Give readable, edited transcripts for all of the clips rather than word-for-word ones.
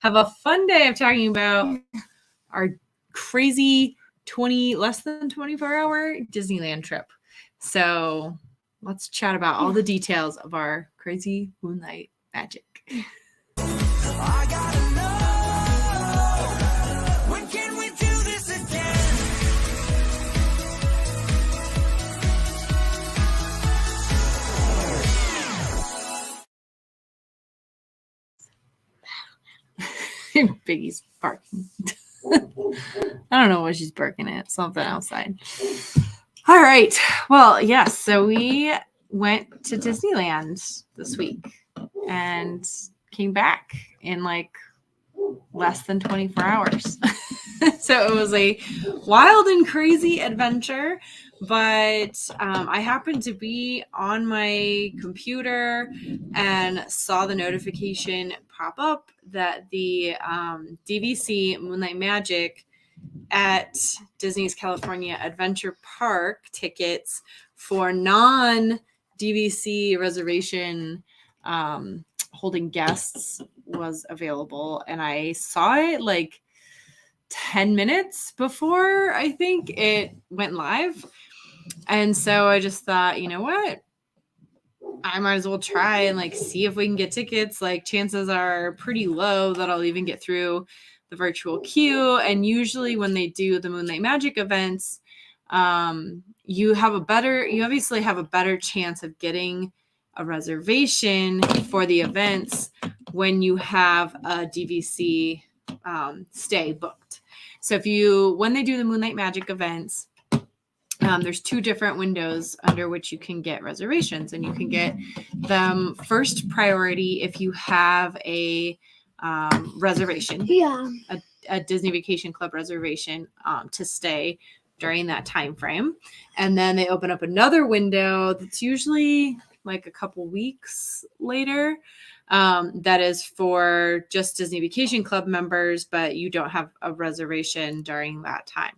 have a fun day of talking about our crazy less than 24-hour Disneyland trip. So let's chat about all the details of our crazy Moonlight Magic. I gotta know, when can we do this again? Biggie's barking. I don't know what she's barking at. Something outside. All right. Well, yes. So we went to Disneyland this week and came back in like less than 24 hours. So it was a wild and crazy adventure. But I happened to be on my computer and saw the notification pop up that the DVC Moonlight Magic at Disney's California Adventure Park tickets for non-DVC reservation holding guests was available. And I saw it like 10 minutes before I think it went live. And so I just thought, you know what? I might as well try and like see if we can get tickets. Like chances are pretty low that I'll even get through the virtual queue. And usually when they do the Moonlight Magic events, you obviously have a better chance of getting a reservation for the events when you have a DVC stay booked. So when they do the Moonlight Magic events, there's two different windows under which you can get reservations, and you can get them first priority if you have a reservation, a Disney Vacation Club reservation to stay during that time frame. And then they open up another window that's usually like a couple weeks later. That is for just Disney Vacation Club members, but you don't have a reservation during that time.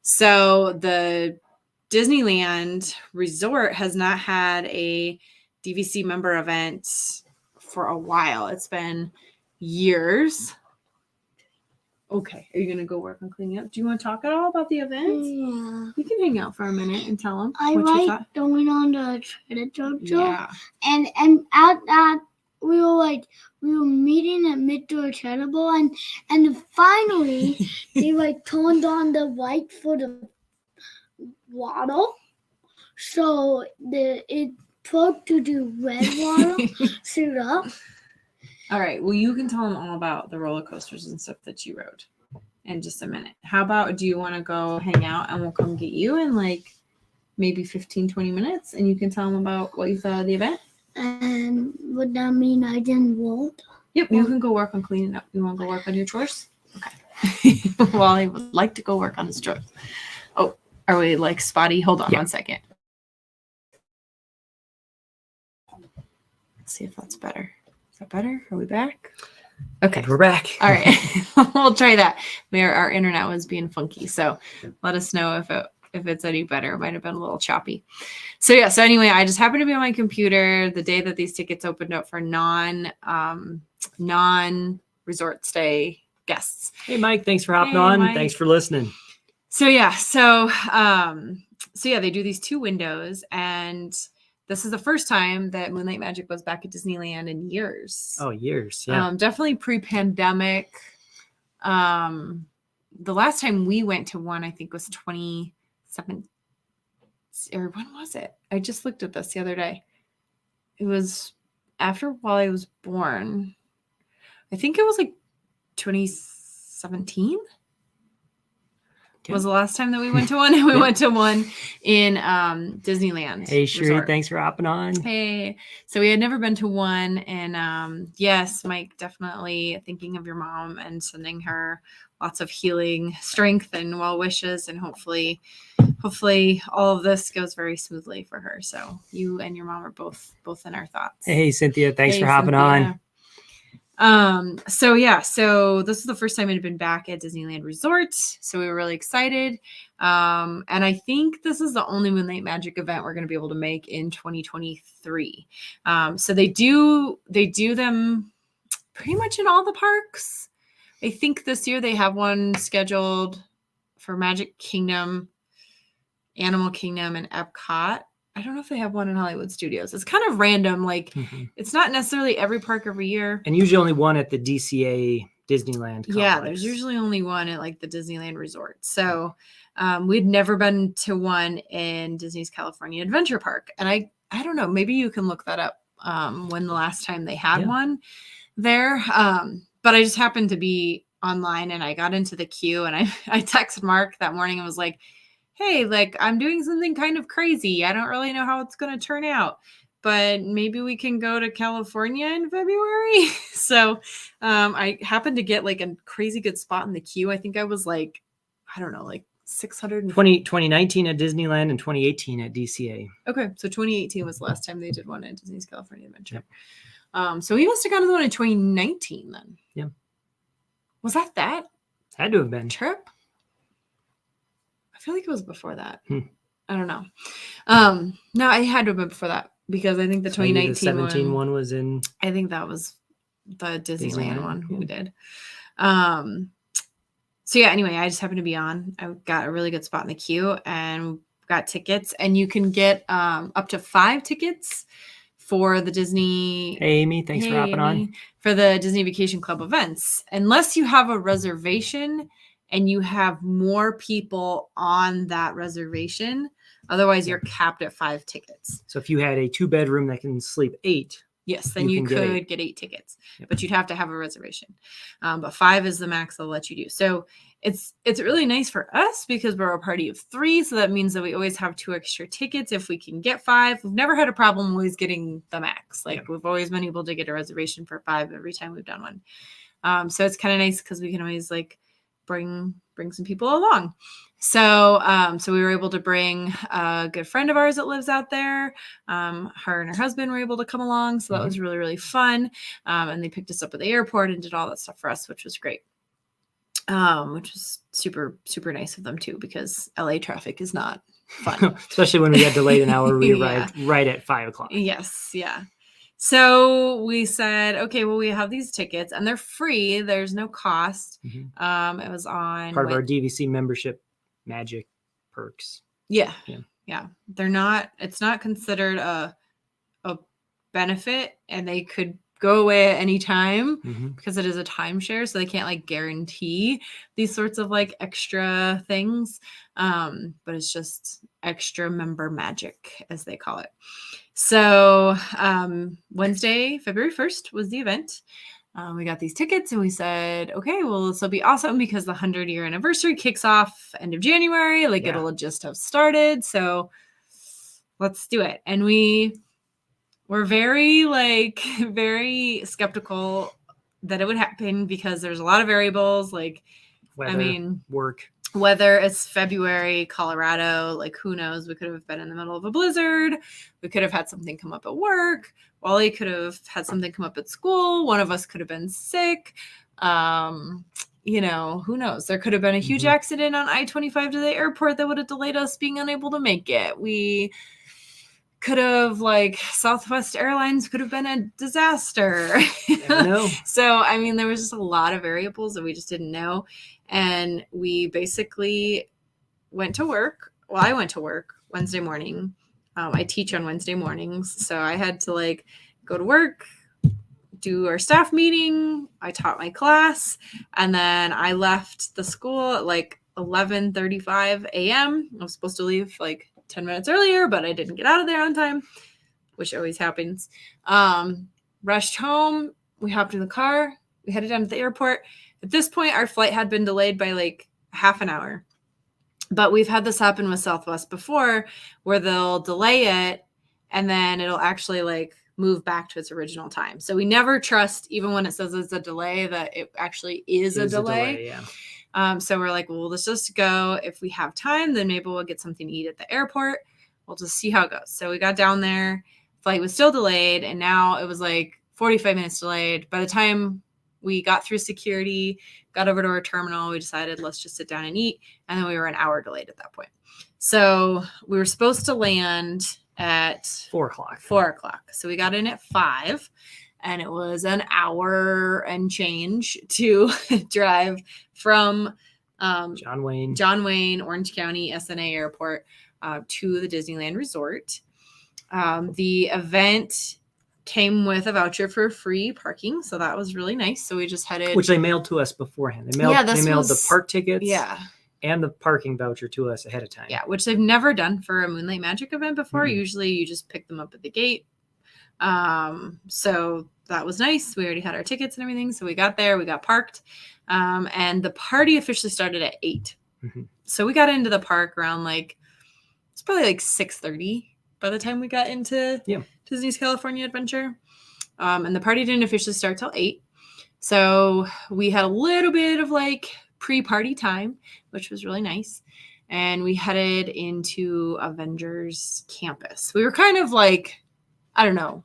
So the Disneyland Resort has not had a DVC member event for a while. It's been years. Okay. Are you going to go work on cleaning up? Do you want to talk at all about the events? Yeah. You can hang out for a minute and tell them what you thought. Going on the Trader Joe. Yeah. And at that, we were meeting at Mr. Terrible, and finally they turned on the light for the water, so it put to the red water syrup. All right. Well, you can tell them all about the roller coasters and stuff that you rode in just a minute. How about, do you want to go hang out and we'll come get you in like maybe 15-20 minutes, and you can tell them about what you thought of the event? And would that mean I didn't work? Yep, you can go work on cleaning up. You want to go work on your chores? Okay. Well, I would like to go work on his chores. Oh, are we like spotty? Hold on 1 second. Let's see if that's better. Is that better? Are we back? Okay. We're back. All right. We'll try that. Our internet was being funky, so let us know if it's any better. It might have been a little choppy. So anyway, I just happened to be on my computer the day that these tickets opened up for non-resort stay guests. Hey, Mike, thanks for hopping on. Mike. Thanks for listening. So they do these two windows, and this is the first time that Moonlight Magic was back at Disneyland in years. Oh, years. Yeah. Definitely pre-pandemic. The last time we went to one, I think, was 2017. Or when was it? I just looked at this the other day. It was while I was born. I think it was like 2017. Okay. Was the last time that we went to one. And we went to one in Disneyland. Hey, Sheree, Resort. Thanks for hopping on. Hey. So we had never been to one. And yes, Mike, definitely thinking of your mom and sending her lots of healing strength and well wishes. And hopefully all of this goes very smoothly for her. So you and your mom are both in our thoughts. Hey, Cynthia. Thanks for hopping on. So this is the first time it had been back at Disneyland Resort. So we were really excited. And I think this is the only Moonlight Magic event we're going to be able to make in 2023. So they do them pretty much in all the parks. I think this year they have one scheduled for Magic Kingdom, Animal Kingdom, and Epcot. I don't know if they have one in Hollywood Studios. It's kind of random. Like, it's not necessarily every park every year. And usually only one at the DCA Disneyland complex. Yeah, there's usually only one at like the Disneyland Resort. So we'd never been to one in Disney's California Adventure Park. And I don't know, maybe you can look that up when the last time they had one there. But I just happened to be online and I got into the queue and I texted Mark that morning and was like, hey, like I'm doing something kind of crazy. I don't really know how it's going to turn out, but maybe we can go to California in February. So I happened to get like a crazy good spot in the queue. I think I was like, I don't know, like 2019 at Disneyland and 2018 at DCA. Okay. So 2018 was the last time they did one at Disney's California Adventure. Yep. So we must have gone to the one in 2019 then. Yeah. Was that? Had to have been. Trip? I feel like it was before that. I don't know. No, I had to have been before that because I think the 2019 the 17 one was in. I think that was the Disneyland one we did. So yeah, anyway, I just happened to be on. I got a really good spot in the queue and got tickets. And you can get up to 5 tickets for the Disney. Hey, Amy, thanks for hopping on. For the Disney Vacation Club events. Unless you have a reservation and you have more people on that reservation. Otherwise, you're capped at 5 tickets. So if you had a 2-bedroom that can sleep 8. Yes, then you could get 8 tickets, but you'd have to have a reservation. But 5 is the max they'll let you do. So it's really nice for us because we're a party of 3. So that means that we always have 2 extra tickets if we can get 5. We've never had a problem always getting the max. Like we've always been able to get a reservation for 5 every time we've done one. So it's kind of nice because we can always like bring some people along. So we were able to bring a good friend of ours that lives out there. Her and her husband were able to come along. So that was really, really fun. And they picked us up at the airport and did all that stuff for us, which was great. Which was super, super nice of them too, because LA traffic is not fun. Especially when we got delayed an hour, we arrived right at 5 o'clock. Yes. Yeah. So we said, okay, well, we have these tickets and they're free. There's no cost. It was on part of our DVC membership magic perks. Yeah. They're not, it's not considered a benefit and they could go away at any time because it is a timeshare. So they can't like guarantee these sorts of like extra things. But it's just extra member magic as they call it. So Wednesday, February 1st was the event. We got these tickets and we said, okay, well, this will be awesome because the 100-year anniversary kicks off end of January. Like it'll just have started. So let's do it. And we were very skeptical that it would happen because there's a lot of variables. Like, Weather, work. Whether it's February, Colorado, like who knows? We could have been in the middle of a blizzard. We could have had something come up at work. Wally could have had something come up at school. One of us could have been sick. Who knows? There could have been a huge accident on I-25 to the airport that would have delayed us being unable to make it. We could have Southwest Airlines could have been a disaster. No. So, I mean, there was just a lot of variables that we just didn't know. And we basically went to work. Well, I went to work Wednesday morning. I teach on Wednesday mornings. So I had to go to work, do our staff meeting. I taught my class. And then I left the school at 11:35 a.m. I was supposed to leave 10 minutes earlier, but I didn't get out of there on time, which always happens. Rushed home. We hopped in the car. We headed down to the airport. At this point, our flight had been delayed by half an hour. But we've had this happen with Southwest before where they'll delay it and then it'll actually move back to its original time. So we never trust, even when it says it's a delay, that it actually is a delay. So we're well, let's just go. If we have time, then maybe we'll get something to eat at the airport. We'll just see how it goes. So we got down there. Flight was still delayed. And now it was 45 minutes delayed. By the time we got through security, got over to our terminal, we decided let's just sit down and eat. And then we were an hour delayed at that point. So we were supposed to land at 4 o'clock. 4 o'clock. So we got in at 5. and it was an hour and change to drive from John Wayne, Orange County, SNA Airport to the Disneyland Resort. The event came with a voucher for free parking, so that was really nice. So we just headed, which they mailed to us beforehand. They mailed the park tickets, and the parking voucher to us ahead of time. Yeah, which they've never done for a Moonlight Magic event before. Mm-hmm. Usually, you just pick them up at the gate. So that was nice. We already had our tickets and everything, so we got there, we got parked, and the party officially started at 8. Mm-hmm. So we got into the park around it's probably 6:30 by the time we got into Disney's California Adventure. And the party didn't officially start till 8. So we had a little bit of pre-party time, which was really nice. And we headed into Avengers Campus. We were kind of I don't know,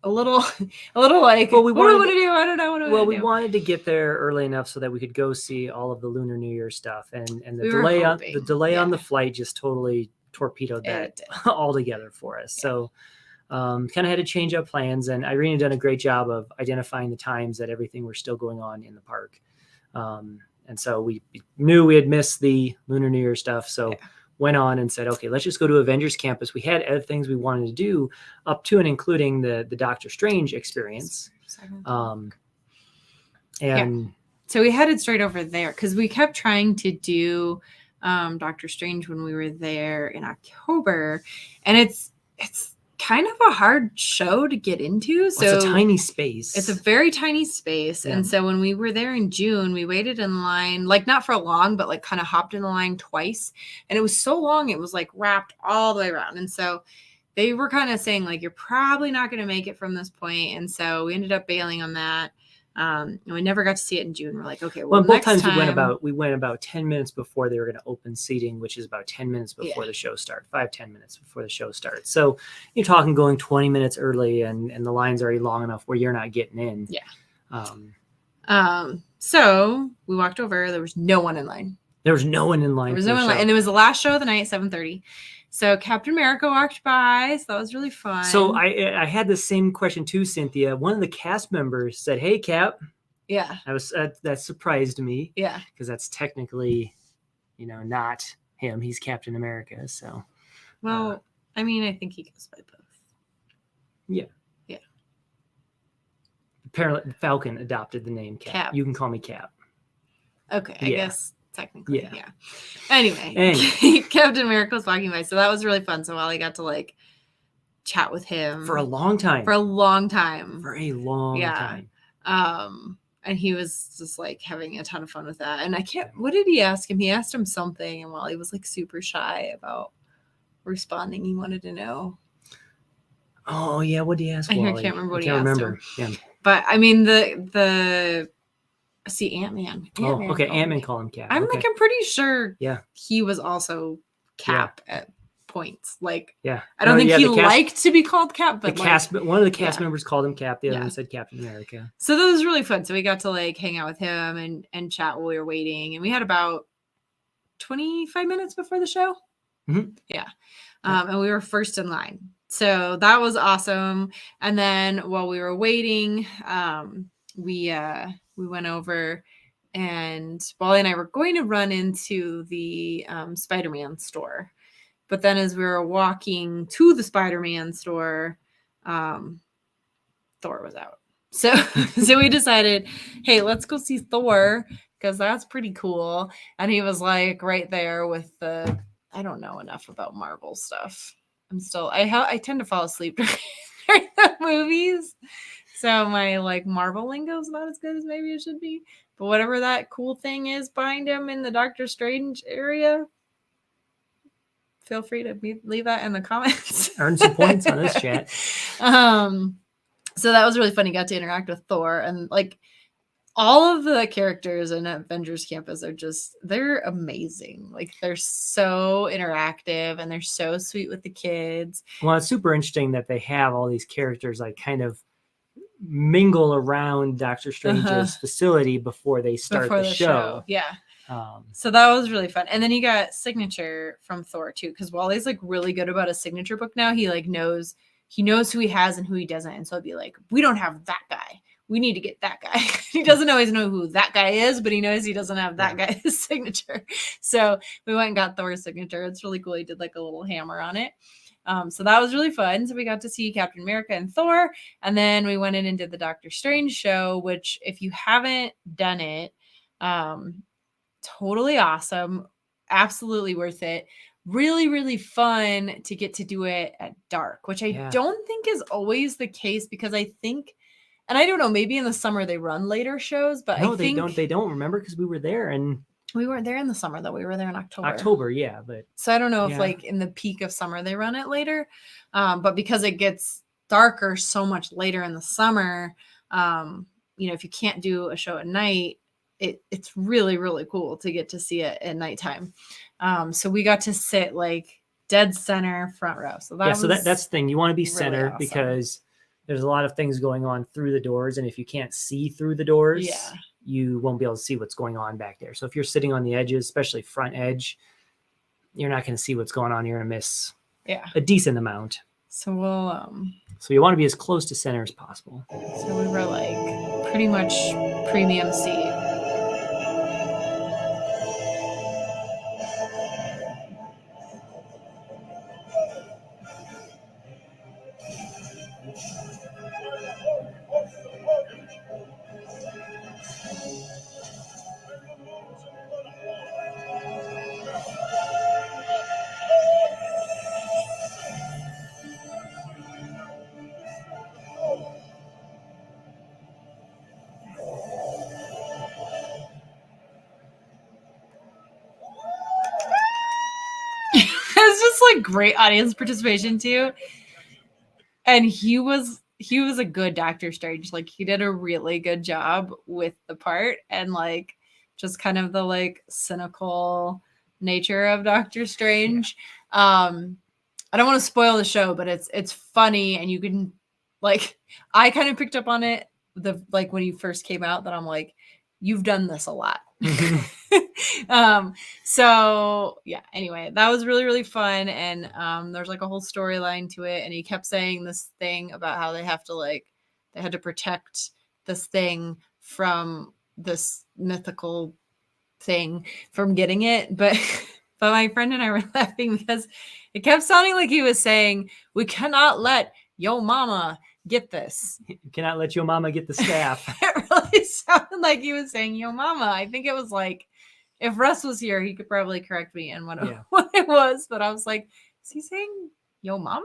a little what do we want to do? I don't know. We wanted to get there early enough so that we could go see all of the Lunar New Year stuff. And the delay on the flight just totally torpedoed that altogether for us. Yeah. So kind of had to change up plans, and Irene had done a great job of identifying the times that everything were still going on in the park. And so we knew we had missed the Lunar New Year stuff. So went on and said, okay, let's just go to Avengers Campus. We had other things we wanted to do up to and including the Doctor Strange experience. So we headed straight over there because we kept trying to do Doctor Strange when we were there in October, and it's kind of a hard show to get into. So it's a tiny space. It's a very tiny space. Yeah. And so when we were there in June, we waited in line, not for long, but kind of hopped in the line twice. And it was so long, it was wrapped all the way around. And so they were kind of saying you're probably not going to make it from this point. And so we ended up bailing on that. And we never got to see it in June. We're like, okay, well, both times we went about 10 minutes before they were going to open seating, which is about 10 minutes before the show starts, 5-10 minutes before the show starts. So you're talking going 20 minutes early, and the line's already long enough where you're not getting in. Yeah. So we walked over. There was no one in line. There was no one in line. And it was the last show of the night, 7:30. So Captain America walked by, so that was really fun. So I had the same question too, Cynthia. One of the cast members said, "Hey, Cap." Yeah. That surprised me. Yeah. Because that's technically, not him. He's Captain America. So. Well, I think he goes by both. Yeah. Yeah. Apparently, Falcon adopted the name Cap. You can call me Cap. Okay, I guess. Technically, yeah. Anyway, Captain America was walking by, so that was really fun. So Wally got to chat with him for a long time. And he was just having a ton of fun with that. And what did he ask him? He asked him something, and Wally was super shy about responding. He wanted to know. Oh yeah, what did he ask Wally? I can't remember what he asked him. Yeah. But see, Ant-Man. Ant-Man called him Cap. I'm pretty sure he was also Cap at points. I I don't think he liked to be called Cap, but one of the cast members called him Cap. The other one said Captain America. So that was really fun. So we got to hang out with him and chat while we were waiting. And we had about 25 minutes before the show. Mm-hmm. Yeah. And we were first in line. So that was awesome. And then while we were waiting, we went over, and Wally and I were going to run into the Spider-Man store. But then as we were walking to the Spider-Man store, Thor was out. So we decided, hey, let's go see Thor, because that's pretty cool. And he was right there with I don't know enough about Marvel stuff. I tend to fall asleep during the movies. So my Marvel lingo is not as good as maybe it should be. But whatever that cool thing is behind him in the Doctor Strange area, feel free to leave that in the comments. Earn some points on this chat. So that was really fun. He got to interact with Thor, and all of the characters in Avengers Campus they're amazing. They're so interactive, and they're so sweet with the kids. Well, it's super interesting that they have all these characters kind of mingle around Doctor Strange's facility before they start the show. Yeah. So that was really fun. And then he got signature from Thor too, because Wally's really good about a signature book now. He knows he knows who he has and who he doesn't. And so it'd be like, we don't have that guy. We need to get that guy. He doesn't always know who that guy is, but he knows he doesn't have that guy's signature. So we went and got Thor's signature. It's really cool. He did like a little hammer on it. So that was really fun. So we got to see Captain America and Thor. And then we went in and did the Doctor Strange show, which if you haven't done it, totally awesome. Absolutely worth it. Really, really fun to get to do it at dark, which I don't think is always the case because I think, and I don't know, maybe in the summer they run later shows, but no, I think they don't remember because we were there and we weren't there in the summer though. We were there in October. But so I don't know if like in the peak of summer they run it later, but because it gets darker so much later in the summer, if you can't do a show at night, it's really, really cool to get to see it at nighttime. So we got to sit like dead center front row. So that's the thing. You want to be center awesome. Because there's a lot of things going on through the doors. And if you can't see through the doors, you won't be able to see what's going on back there. So if you're sitting on the edges, especially front edge, you're not going to see what's going on. You're going to miss a decent amount. So so you want to be as close to center as possible. So we were like pretty much premium seat. Like great audience participation too, and he was a good Doctor Strange. Like he did a really good job with the part, and like just kind of the like cynical nature of Doctor Strange. I don't want to spoil the show, but it's funny, and you can like I kind of picked up on it when you first came out that I'm like, you've done this a lot. So yeah, anyway, that was really, really fun. And there's like a whole storyline to it. And he kept saying this thing about how they had to protect this thing from this mythical thing from getting it. But my friend and I were laughing because it kept sounding like he was saying, we cannot let yo mama get this. You cannot let your mama get the staff. It really sounded like he was saying yo mama. I think it was like, if Russ was here, he could probably correct me in what it was, but I was like, is he saying yo mama?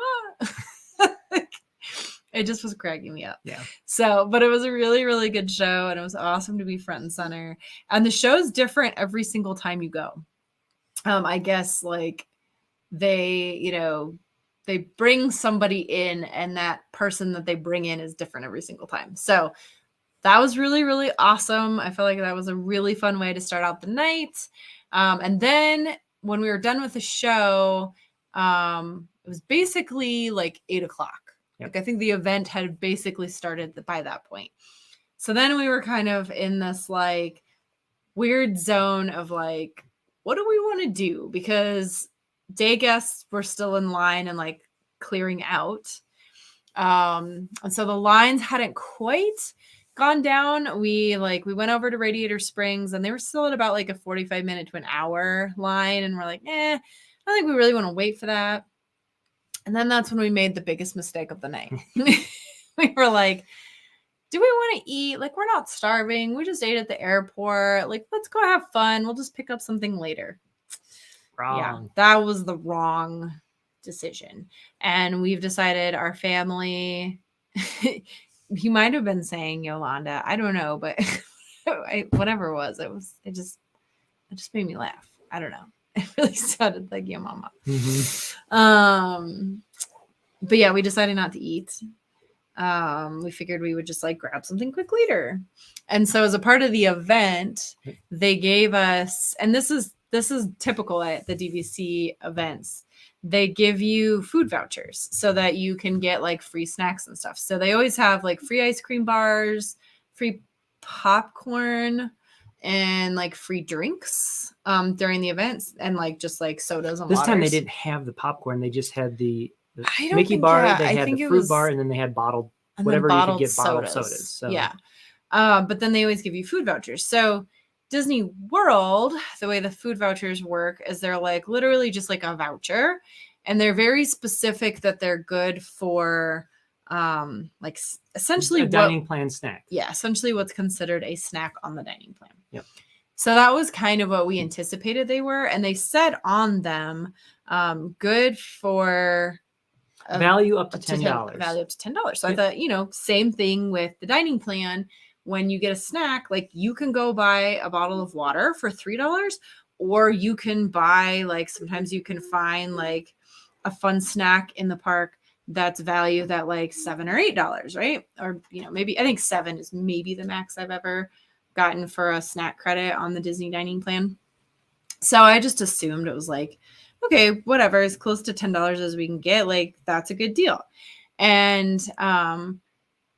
It just was cracking me up. Yeah. So, but it was a really, really good show, and it was awesome to be front and center. And the show's different every single time you go. I guess like they bring somebody in, and that person that they bring in is different every single time. So that was really, really awesome. I felt like that was a really fun way to start out the night. And then when we were done with the show, it was basically like 8:00. Like I think the event had basically started by that point. So then we were kind of in this like weird zone of like, what do we want to do? Because day guests were still in line and like clearing out. And so the lines hadn't quite gone down. We went over to Radiator Springs, and they were still at about like a 45-minute to an hour line. And we're like, I don't think we really want to wait for that. And then that's when we made the biggest mistake of the night. We were like, do we want to eat? Like, we're not starving. We just ate at the airport. Like, let's go have fun. We'll just pick up something later. Wrong. Yeah, that was the wrong decision. And we've decided our family, he might have been saying Yolanda. I don't know, but whatever it was, it just made me laugh. I don't know. It really sounded like your mama. Mm-hmm. But yeah, we decided not to eat. We figured we would just like grab something quick later. And so as a part of the event, they gave us, and this is typical at the DVC events, they give you food vouchers so that you can get like free snacks and stuff. So they always have like free ice cream bars, free popcorn, and like free drinks during the events, and like just like sodas and this waters. time they didn't have the popcorn. They just had the Mickey bar, they had the fruit bar, and then they had bottled, whatever you could get, bottled sodas. So. Yeah. But then they always give you food vouchers. So Disney World, the way the food vouchers work is they're like literally just like a voucher, and they're very specific that they're good for like essentially a dining plan snack. Yeah, essentially what's considered a snack on the dining plan. Yep. So that was kind of what we anticipated they were, and they said on them good for value up to $10. Value up to $10. So I thought, same thing with the dining plan. When you get a snack, like you can go buy a bottle of water for $3, or you can buy, like, sometimes you can find like a fun snack in the park that's valued at like $7 or $8, right? Or, maybe I think 7 is maybe the max I've ever gotten for a snack credit on the Disney dining plan. So I just assumed it was like, okay, whatever, as close to $10 as we can get, like that's a good deal. And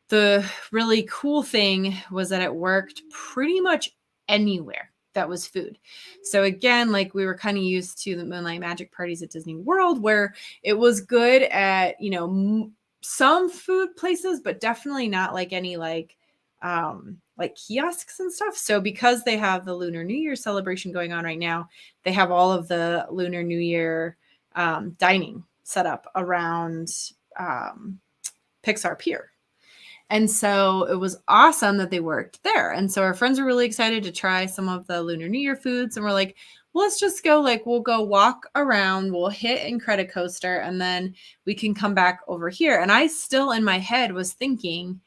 the really cool thing was that it worked pretty much anywhere that was food. So again, like we were kind of used to the Moonlight Magic parties at Disney World, where it was good at, some food places, but definitely not like any like kiosks and stuff. So because they have the Lunar New Year celebration going on right now, they have all of the Lunar New Year dining set up around Pixar Pier. And so it was awesome that they worked there. And so our friends were really excited to try some of the Lunar New Year foods. And we're like, well, let's just go, we'll go walk around, we'll hit Incredicoaster, and then we can come back over here. And I still in my head was thinking,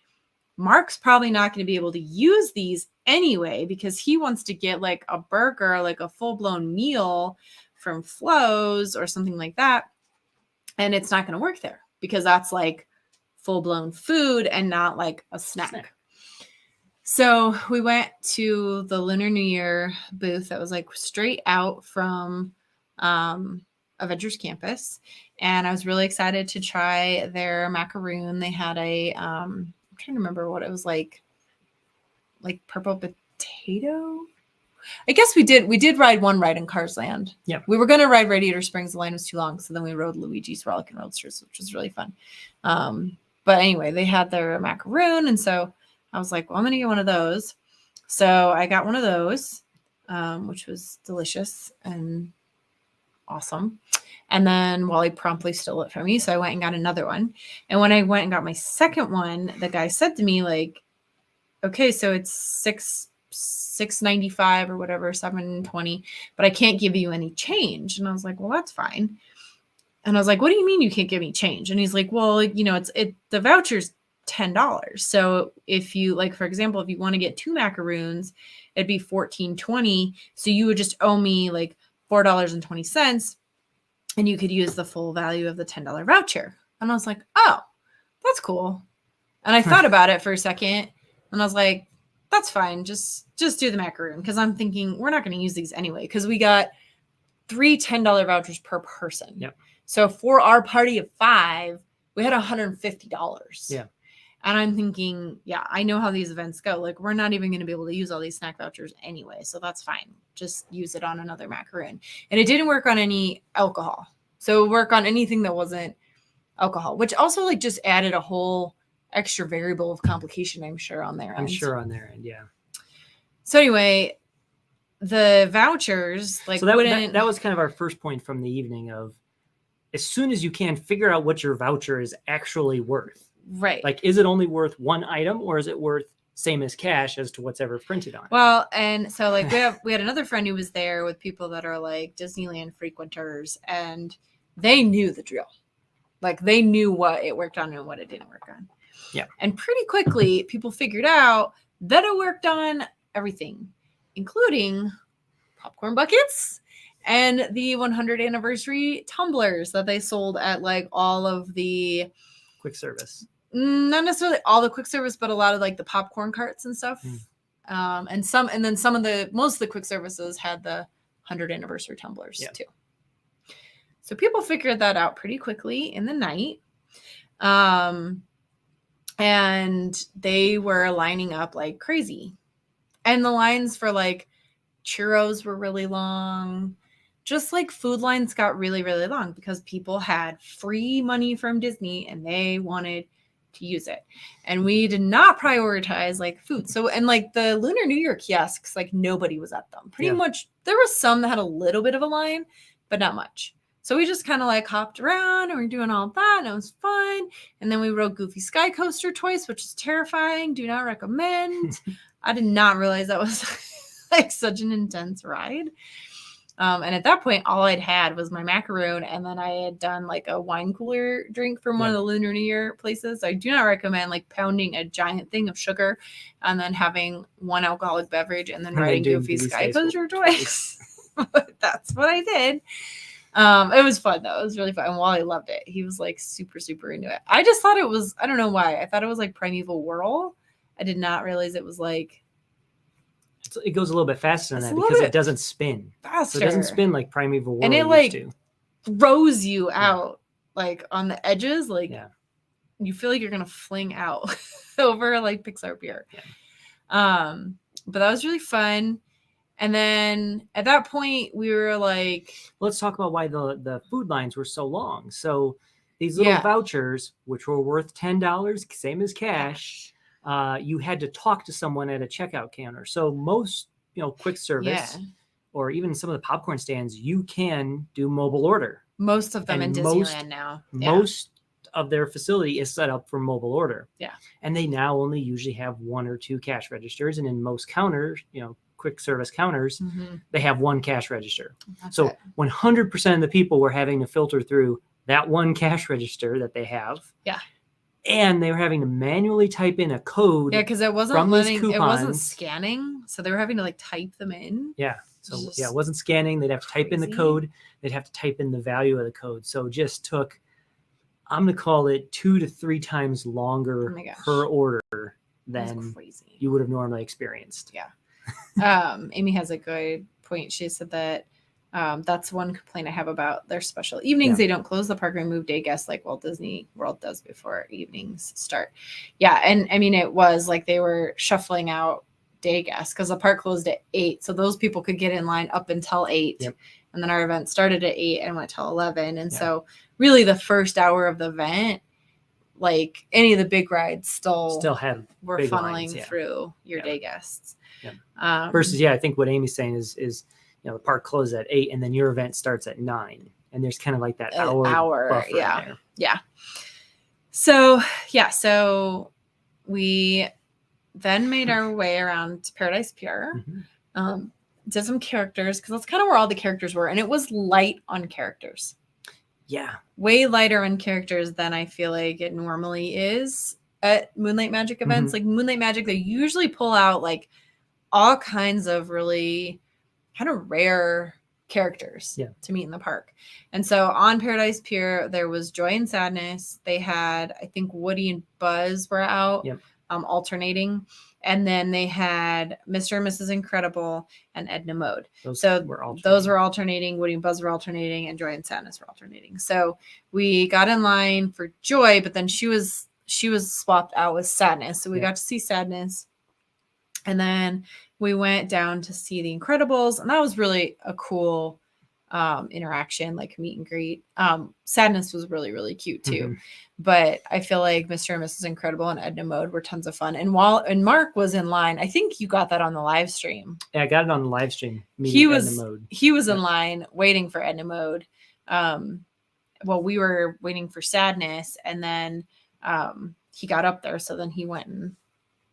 Mark's probably not going to be able to use these anyway, because he wants to get like a burger, like a full-blown meal from Flo's or something like that. And it's not going to work there because that's like full-blown food and not like a snack. So we went to the Lunar New Year booth that was like straight out from Avengers Campus. And I was really excited to try their macaroon. They had a, I'm trying to remember what it was like purple potato. I guess we did ride one ride in Cars Land. Yeah. We were going to ride Radiator Springs. The line was too long. So then we rode Luigi's Rollickin' Roadsters, which was really fun. But anyway, they had their macaroon. And so I was like, well, I'm going to get one of those. So I got one of those, which was delicious and awesome. And then Wally promptly stole it from me. So I went and got another one. And when I went and got my second one, the guy said to me, like, okay, so it's $6.95 or whatever, $7.20, but I can't give you any change. And I was like, well, that's fine. And I was like, what do you mean you can't give me change? And he's like, well, the voucher's $10. So if you, like, for example, if you want to get 2 macaroons, it'd be $14.20. So you would just owe me like $4.20, and you could use the full value of the $10 voucher. And I was like, oh, that's cool. And I thought about it for a second, and I was like, that's fine. Just do the macaroon. Cause I'm thinking we're not going to use these anyway. Cause we got 3 $10 vouchers per person. Yep. So for our party of 5, we had $150. Yeah. And I'm thinking, yeah, I know how these events go. Like, we're not even going to be able to use all these snack vouchers anyway. So that's fine. Just use it on another macaroon. And it didn't work on any alcohol. So it worked on anything that wasn't alcohol, which also like just added a whole extra variable of complication, I'm sure, on their end. I'm sure on their end, yeah. So anyway, the vouchers, like, so that was kind of our first point from the evening of, as soon as you can, figure out what your voucher is actually worth. Right. Like, is it only worth one item, or is it worth same as cash as to what's ever printed on it? Well, and so like we had another friend who was there with people that are like Disneyland frequenters, and they knew the drill. Like, they knew what it worked on and what it didn't work on. Yeah. And pretty quickly, people figured out that it worked on everything, including popcorn buckets and the 100th anniversary tumblers that they sold at like all of the quick service. Not necessarily all the quick service, but a lot of like the popcorn carts and stuff. And most of the quick services had the 100th anniversary tumblers too. So people figured that out pretty quickly in the night. And they were lining up like crazy. And the lines for like churros were really long. just like food lines got really, really long because people had free money from Disney and they wanted to use it. And we did not prioritize like food. So, and like the Lunar New Year kiosks, like nobody was at them. Pretty much, there was some that had a little bit of a line, but not much. So we just kind of like hopped around and we were doing all that and it was fun. And then we rode Goofy Sky Coaster twice, which is terrifying. Do not recommend. I did not realize that was like such an intense ride. And at that point, all I'd had was my macaroon, and then I had done like a wine cooler drink from one of the Lunar New Year places. I do not recommend like pounding a giant thing of sugar and then having one alcoholic beverage and then riding Goofy Sky Coaster twice. But that's what I did. It was fun though. It was really fun. And Wally loved it. He was like super, super into it. I just thought it was, I don't know why. I thought it was like Primeval Whirl. I did not realize it was like. It goes a little bit faster than that because it doesn't spin. Faster. So it doesn't spin like Primeval Whirl. And it like throws you out like on the edges. Like you feel like you're going to fling out over like Pixar Pier. Yeah. But that was really fun. And then at that point, we were like... Let's talk about why the food lines were so long. So these little vouchers, which were worth $10, same as cash, you had to talk to someone at a checkout counter. So most, quick service or even some of the popcorn stands, you can do mobile order. Most of them in Disneyland now. Most of their facility is set up for mobile order. Yeah. And they now only usually have 1 or 2 cash registers. And in most counters, quick service counters, they have 1 cash register. So 100% of the people were having to filter through that 1 cash register that they have. Yeah. And they were having to manually type in a code. Yeah, because it wasn't scanning. So they were having to like type them in. Yeah. So it wasn't scanning. They'd have to type in the code. They'd have to type in the value of the code. So it just took, I'm going to call it 2 to 3 times longer per order than you would have normally experienced. Yeah. Amy has a good point. She said that that's one complaint I have about their special evenings. They don't close the park and remove day guests like Walt Disney World does before evenings start. Yeah. And I mean, it was like they were shuffling out day guests because the park closed at 8. So those people could get in line up until 8. Yep. And then our event started at 8 and went till 11. And so really the first hour of the event, like any of the big rides still were funneling through your day guests. Yeah. Versus, I think what Amy's saying is the park closes at 8 and then your event starts at 9. And there's kind of like that hour buffer there. Yeah. So we then made our way around to Paradise Pier. Did some characters because that's kind of where all the characters were. And it was light on characters. Yeah. Way lighter on characters than I feel like it normally is at Moonlight Magic events. Like Moonlight Magic, they usually pull out like all kinds of really kind of rare characters to meet in the park. And so on Paradise Pier, there was Joy and Sadness. They had, I think Woody and Buzz were out alternating. And then they had Mr. and Mrs. Incredible and Edna Mode. Those were alternating. Woody and Buzz were alternating, and Joy and Sadness were alternating. So we got in line for Joy, but then she was swapped out with Sadness. So we got to see Sadness. And then we went down to see the Incredibles, and that was really a cool interaction, like meet and greet. Sadness was really, really cute too. But I feel like Mr. and Mrs. Incredible and Edna Mode were tons of fun. And Mark was in line. I think you got that on the live stream. Yeah, I got it on the live stream. He was in line waiting for Edna Mode. Well, we were waiting for Sadness, and then he got up there. So then he went and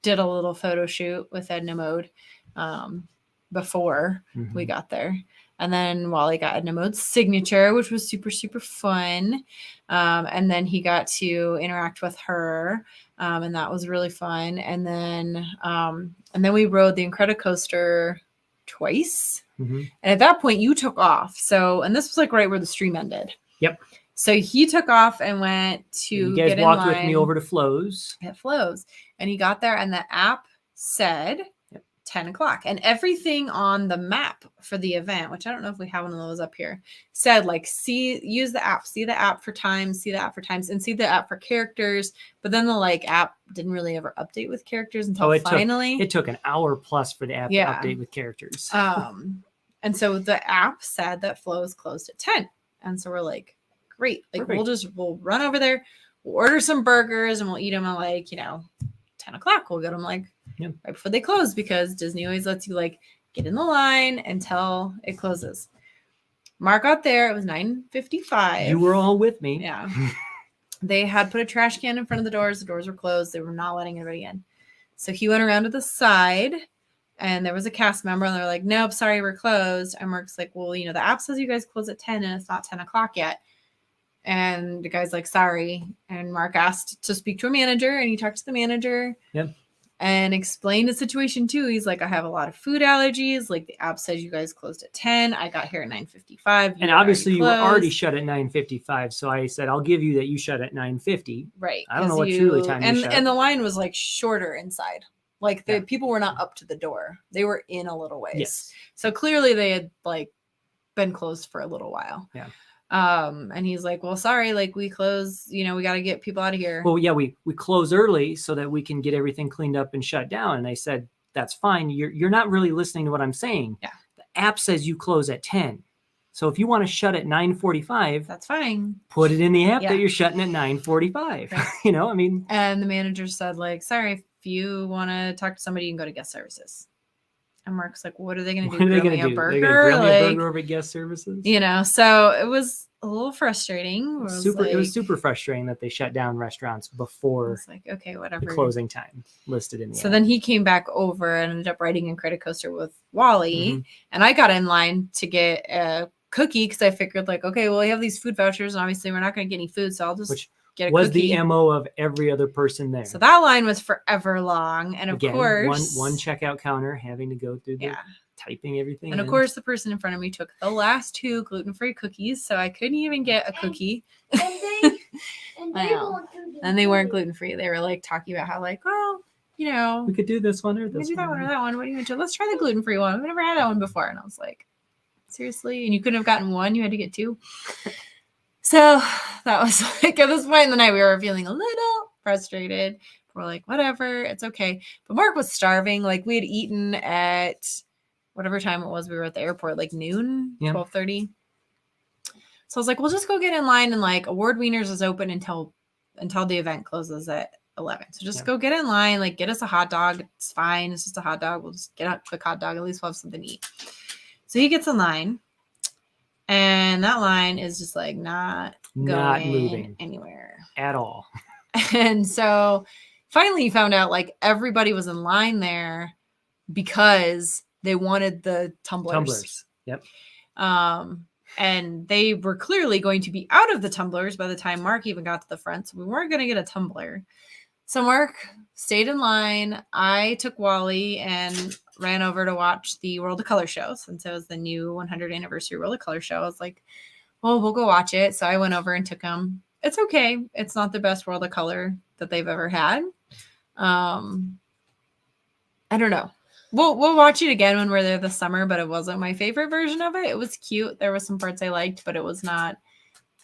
did a little photo shoot with Edna Mode before we got there. And then Wally got Edna Mode's signature, which was super, super fun. And then he got to interact with her, and that was really fun. And then we rode the Incredicoaster twice. And at that point, you took off. So, and this was like right where the stream ended. Yep. So he took off and went to you guys get in walked line with me over to Flo's. At Flo's. And he got there, and the app said 10 o'clock. And everything on the map for the event, which I don't know if we have one of those up here, said like, use the app, see the app for times, see the app for times, and see the app for characters. But then the app didn't really ever update with characters until finally. It took an hour plus for the app to update with characters. And so the app said that Flow is closed at 10. And so we're like, great. Like we'll run over there, we'll order some burgers and we'll eat them at like, 10 o'clock. We'll get them like right before they close, because Disney always lets you like get in the line until it closes. Mark got there. It was 9:55. You were all with me. Yeah. They had put a trash can in front of the doors. The doors were closed. They were not letting anybody in. So he went around to the side, and there was a cast member, and they're like, nope, sorry, we're closed. And Mark's like, well, the app says you guys close at 10 and it's not 10 o'clock yet. And the guy's like, sorry. And Mark asked to speak to a manager, and he talked to the manager. Yep. And explained the situation too. He's like, I have a lot of food allergies. Like the app says you guys closed at 10. I got here at 9:55. And obviously you were already shut at 9:55. So I said, I'll give you that you shut at 9:50. Right. I don't know what truly time you shut. And the line was like shorter inside. Like the people were not up to the door. They were in a little ways. Yes. So clearly they had like been closed for a little while. Yeah. And he's like, well, sorry, like we close, we got to get people out of here. Well, yeah, we close early so that we can get everything cleaned up and shut down. And I said, that's fine. You're not really listening to what I'm saying. Yeah. The app says you close at 10. So if you want to shut at 9:45, that's fine. Put it in the app that you're shutting at 9:45. Right. And the manager said like, sorry, if you want to talk to somebody, you can go to guest services. And Mark's like, what are they going to do? They're going to grill me a burger over guest services. So it was a little frustrating. It was super frustrating that they shut down restaurants before like, okay, whatever. The closing time listed in the So app. then he came back over and ended up riding in Credit Coaster with Wally. Mm-hmm. And I got in line to get a cookie because I figured like, okay, well, we have these food vouchers and obviously we're not going to get any food. So I'll just get a cookie. Was the MO of every other person there. So that line was forever long. And of course, one checkout counter having to go through the typing everything. And of course, the person in front of me took the last 2 gluten-free cookies. So I couldn't even get a cookie. And they weren't gluten-free. They were like talking about how like, well, we could do this one or this one. We could do that one or that one. What do you want to do? Let's try the gluten-free one. We've never had that one before. And I was like, seriously? And you couldn't have gotten one? You had to get 2? So that was like at this point in the night, we were feeling a little frustrated. We're like, whatever, it's okay. But Mark was starving. Like we had eaten at whatever time it was. We were at the airport, like noon, 12:30. So I was like, we'll just go get in line. And like Award Wieners is open until the event closes at 11. So just go get in line, like get us a hot dog. It's fine. It's just a hot dog. We'll just get a quick hot dog. At least we'll have something to eat. So he gets in line. And that line is just like not moving anywhere at all. And so finally he found out like everybody was in line there because they wanted the tumblers. Yep. And they were clearly going to be out of the tumblers by the time Mark even got to the front. So we weren't going to get a tumbler. So Mark stayed in line. I took Wally and ran over to watch the World of Color show since it was the new 100th anniversary World of Color show. I was like, well, we'll go watch it. So I went over and took him. It's okay. It's not the best World of Color that they've ever had. I don't know. We'll watch it again when we're there this summer, but it wasn't my favorite version of it. It was cute. There were some parts I liked, but it was not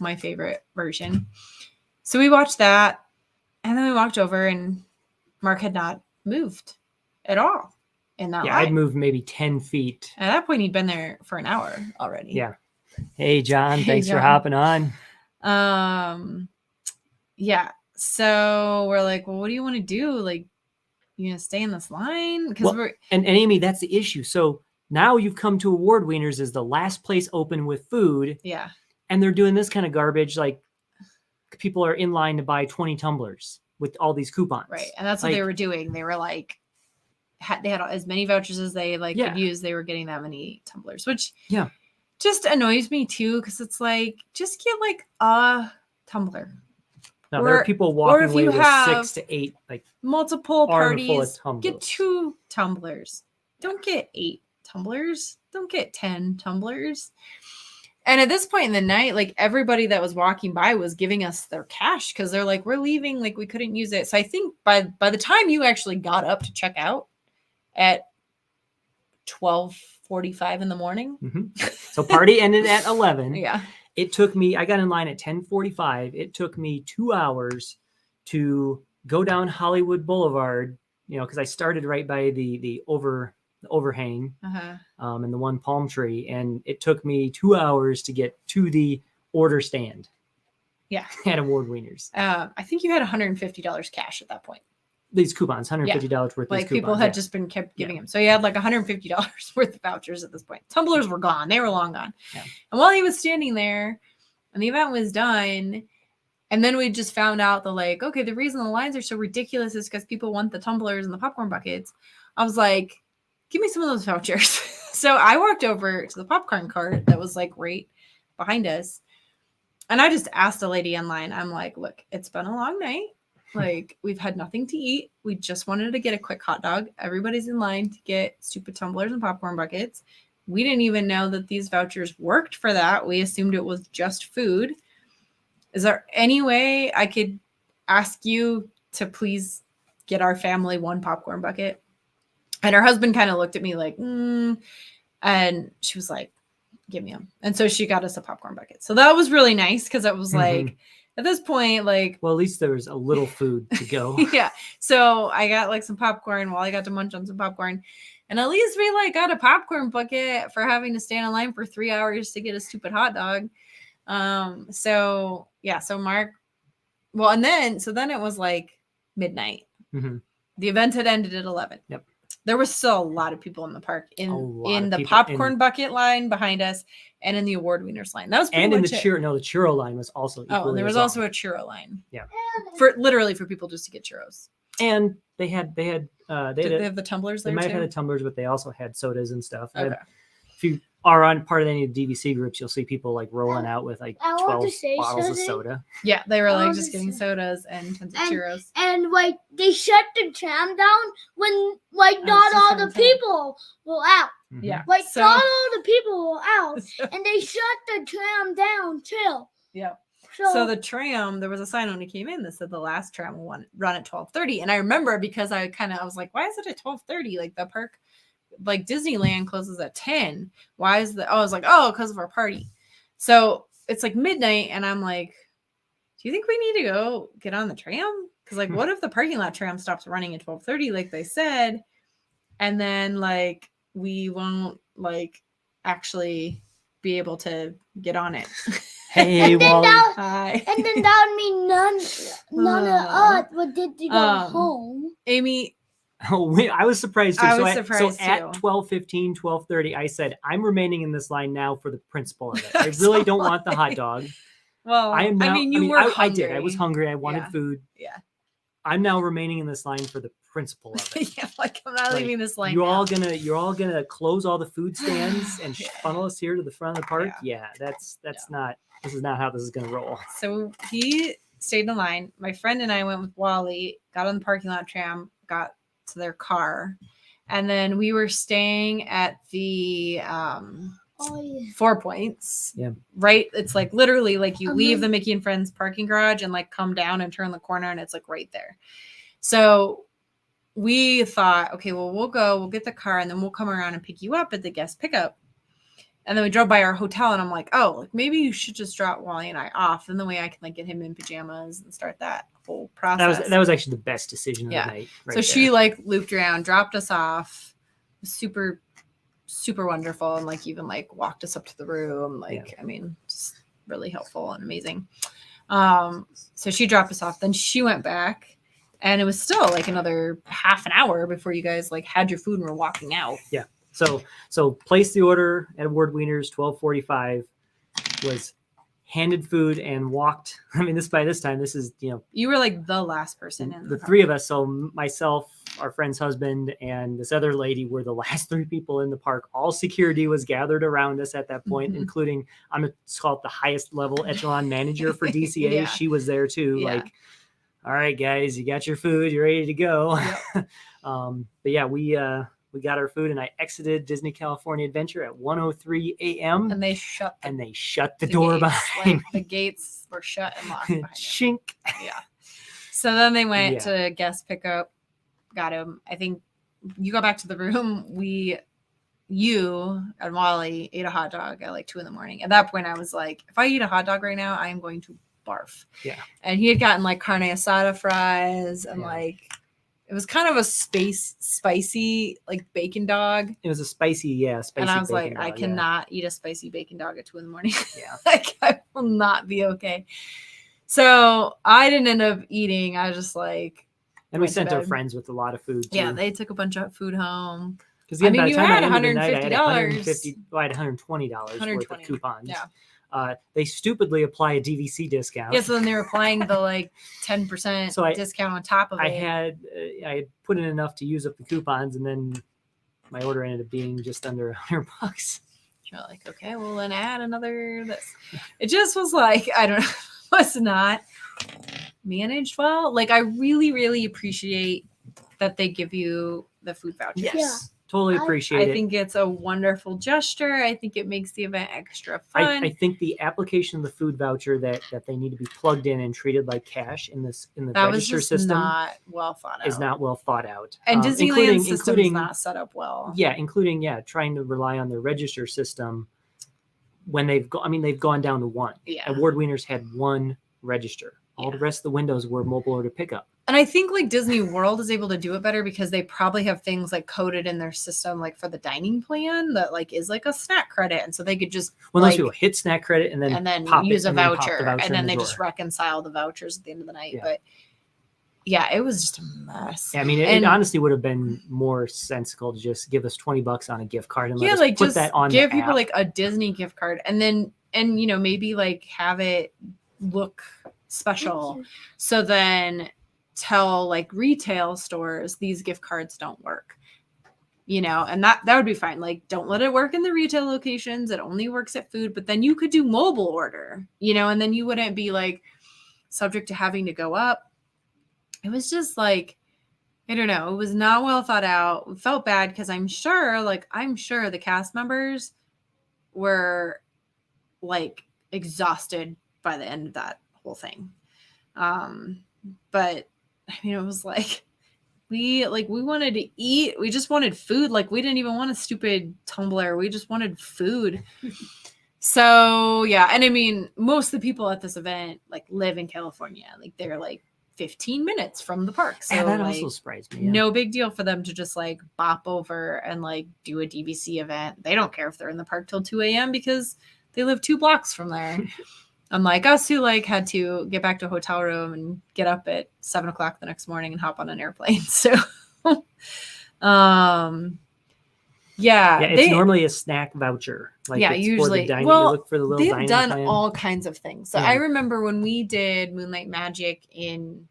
my favorite version. So we watched that. And then we walked over and Mark had not moved at all in that line. I'd moved maybe 10 feet. At that point, he'd been there for an hour already. Yeah. Hey, John, thanks for hopping on. Yeah. So we're like, well, what do you want to do? Like, you going to stay in this line? Because and Amy, that's the issue. So now you've come to Award Wieners as the last place open with food. Yeah. And they're doing this kind of garbage. Like people are in line to buy 20 tumblers with all these coupons. Right. And that's what they were doing. They were like, they had as many vouchers as they could use. They were getting that many tumblers, which just annoys me too. Cause it's like, just get like a tumbler. Now there are people walking away with 6 to 8, like multiple parties, get 2 tumblers. Don't get 8 tumblers. Don't get 10 tumblers. And at this point in the night, like everybody that was walking by was giving us their cash because they're like, we're leaving, like we couldn't use it. So I think by the time you actually got up to check out at 12:45 in the morning. Mm-hmm. So party ended at 11. Yeah. It took me, I got in line at 10:45. It took me 2 hours to go down Hollywood Boulevard, because I started right by the overhang, Uh-huh. And the one palm tree, and it took me 2 hours to get to the order stand. Yeah, at Award Wieners. I think you had $150 cash at that point. These coupons, $150 worth. Like these coupons, people had just been kept giving him. So you had like $150 worth of vouchers at this point. Tumblers were gone. They were long gone. Yeah. And while he was standing there and the event was done, and then we just found out the like, okay, the reason the lines are so ridiculous is because people want the tumblers and the popcorn buckets. I was like, give me some of those vouchers. So I walked over to the popcorn cart that was like right behind us. And I just asked a lady in line, I'm like, look, it's been a long night. Like, we've had nothing to eat. We just wanted to get a quick hot dog. Everybody's in line to get stupid tumblers and popcorn buckets. We didn't even know that these vouchers worked for that. We assumed it was just food. Is there any way I could ask you to please get our family one popcorn bucket? And her husband kind of looked at me like, and she was like, give me them. And so she got us a popcorn bucket. So that was really nice because it was like, at this point, like, well, at least there was a little food to go. Yeah. So I got like some popcorn while I got to munch on some popcorn. And at least we like got a popcorn bucket for having to stand in line for 3 hours to get a stupid hot dog. So yeah, so Mark, well, and then it was like midnight. Mm-hmm. The event had ended at 11. Yep. There was still a lot of people in the park in the popcorn bucket line behind us and in the award wieners line. That was pretty much it. The churro line was also and there was also a churro line. Yeah. For people just to get churros. And they had they have the tumblers there? They might too? have had the tumblers, but they also had sodas and stuff. Okay. If you are on part of any of the DVC groups, you'll see people like rolling out with like 12 bottles of soda. Yeah, they were like just getting sodas and tons of churros. And like they shut the tram down when like not all the people were out. Mm-hmm. Yeah. Like not all the people were out. And they shut the tram down too. Yeah. So the tram, there was a sign when we came in that said the last tram will run at 12:30. And I remember because I was like, why is it at 12:30? Like the park, like Disneyland closes at 10. Why is I was like, oh, because of our party. So it's like midnight and I'm like, do you think we need to go get on the tram? Because like, what if the parking lot tram stops running at 12:30 like they said? And then like we won't like actually be able to get on it. Hey, Wally. Hi. And then that would mean none of us would get to go home. Amy. Oh, I was surprised too. I was surprised too. At 12:15, 12:30, I said, I'm remaining in this line now for the principle of it. I really don't want the hot dog. Well, I am now, you were hungry. I did. I was hungry. I wanted food. Yeah. I'm now remaining in this line for the principle of it. Yeah, like I'm not leaving this line. You're all gonna close all the food stands and funnel us here to the front of the park. Yeah, that's not. This is not how this is gonna roll. So he stayed in line. My friend and I went with Wally, got on the parking lot tram, got to their car, and then we were staying at the 4 Points. Yeah. Right. It's like literally like you leave the Mickey and Friends parking garage and like come down and turn the corner and it's like right there. So we thought, okay, well, we'll get the car and then we'll come around and pick you up at the guest pickup. And then we drove by our hotel and I'm like, oh, like maybe you should just drop Wally and I off. And the way I can like get him in pajamas and start that whole process. That was actually the best decision of the night. Right so she like looped around, dropped us off. Super, super wonderful. And like even like walked us up to the room. Like, I mean, just really helpful and amazing. So she dropped us off. Then she went back and it was still like another half an hour before you guys like had your food and were walking out. Yeah. So placed the order at Award Wieners, 12:45, was handed food and walked. I mean, by this time, this is, you were like the last person in the three of us. So myself, our friend's husband, and this other lady were the last three people in the park. All security was gathered around us at that point, including, I'm going to call it the highest level echelon manager for DCA. Yeah. She was there too. Yeah. Like, all right, guys, you got your food. You're ready to go. Yep. But yeah, we got our food and I exited Disney California Adventure at 1:03 a.m. And they shut the door gates. behind like, the gates were shut and locked behind Shink. Yeah. So then they went to guest pickup, got him. I think you go back to the room. You and Wally ate a hot dog at like 2 a.m. At that point, I was like, if I eat a hot dog right now, I am going to barf. Yeah. And he had gotten like carne asada fries and like It was kind of a spicy, like bacon dog. It was a spicy And I was like, dog, I cannot eat a spicy bacon dog at 2 a.m. Yeah. Like, I will not be okay. So I didn't end up eating. I just like. And we sent our friends with a lot of food too. Yeah, they took a bunch of food home. Because by the time I ended the night, I had $150. Well, I had $120 worth of coupons. Yeah. They stupidly apply a DVC discount. Yeah, so then they were applying the like 10% discount on top of it. I had put in enough to use up the coupons, and then my order ended up being just under $100. You're like, okay, well then add another this. It just was like, I don't know, was not managed well. Like, I really, really appreciate that they give you the food vouchers. Yes. Yeah. Totally appreciate it. I think it's a wonderful gesture. I think it makes the event extra fun. I think the application of the food voucher that they need to be plugged in and treated like cash in the register system not well thought out. Is not well thought out. And Disneyland system is not set up well. Yeah, including trying to rely on their register system when they've gone down to one. Yeah. Award winners had one register. All the rest of the windows were mobile order pickup. And I think like Disney World is able to do it better because they probably have things like coded in their system, like for the dining plan that like is like a snack credit. And so they could just most people hit snack credit and then pop use it, a voucher, and then they just reconcile the vouchers at the end of the night. Yeah. But yeah, it was just a mess. Yeah, I mean, it honestly would have been more sensible to just give us $20 on a gift card and let us put that on give the people app. Like a Disney gift card and maybe like have it look special. So then tell like retail stores these gift cards don't work, and that would be fine. Like, don't let it work in the retail locations. It only works at food, but then you could do mobile order, and then you wouldn't be like subject to having to go up. It was just like, I don't know. It was not well thought out. It felt bad because I'm sure the cast members were like exhausted by the end of that whole thing. But I mean, it was like we wanted to eat. We just wanted food. Like, we didn't even want a stupid tumbler. We just wanted food. So yeah. And I mean, most of the people at this event like live in California. Like, they're like 15 minutes from the park. So that like, also surprised me. Yeah. No big deal for them to just like bop over and like do a DVC event. They don't care if they're in the park till 2 a.m. because they live 2 blocks from there. Unlike us, who like had to get back to a hotel room and get up at 7 o'clock the next morning and hop on an airplane. So, it's normally a snack voucher. Like, it's usually. For the dining, you look for the little they've dining done plan. all kinds of things. So I remember when we did Moonlight Magic in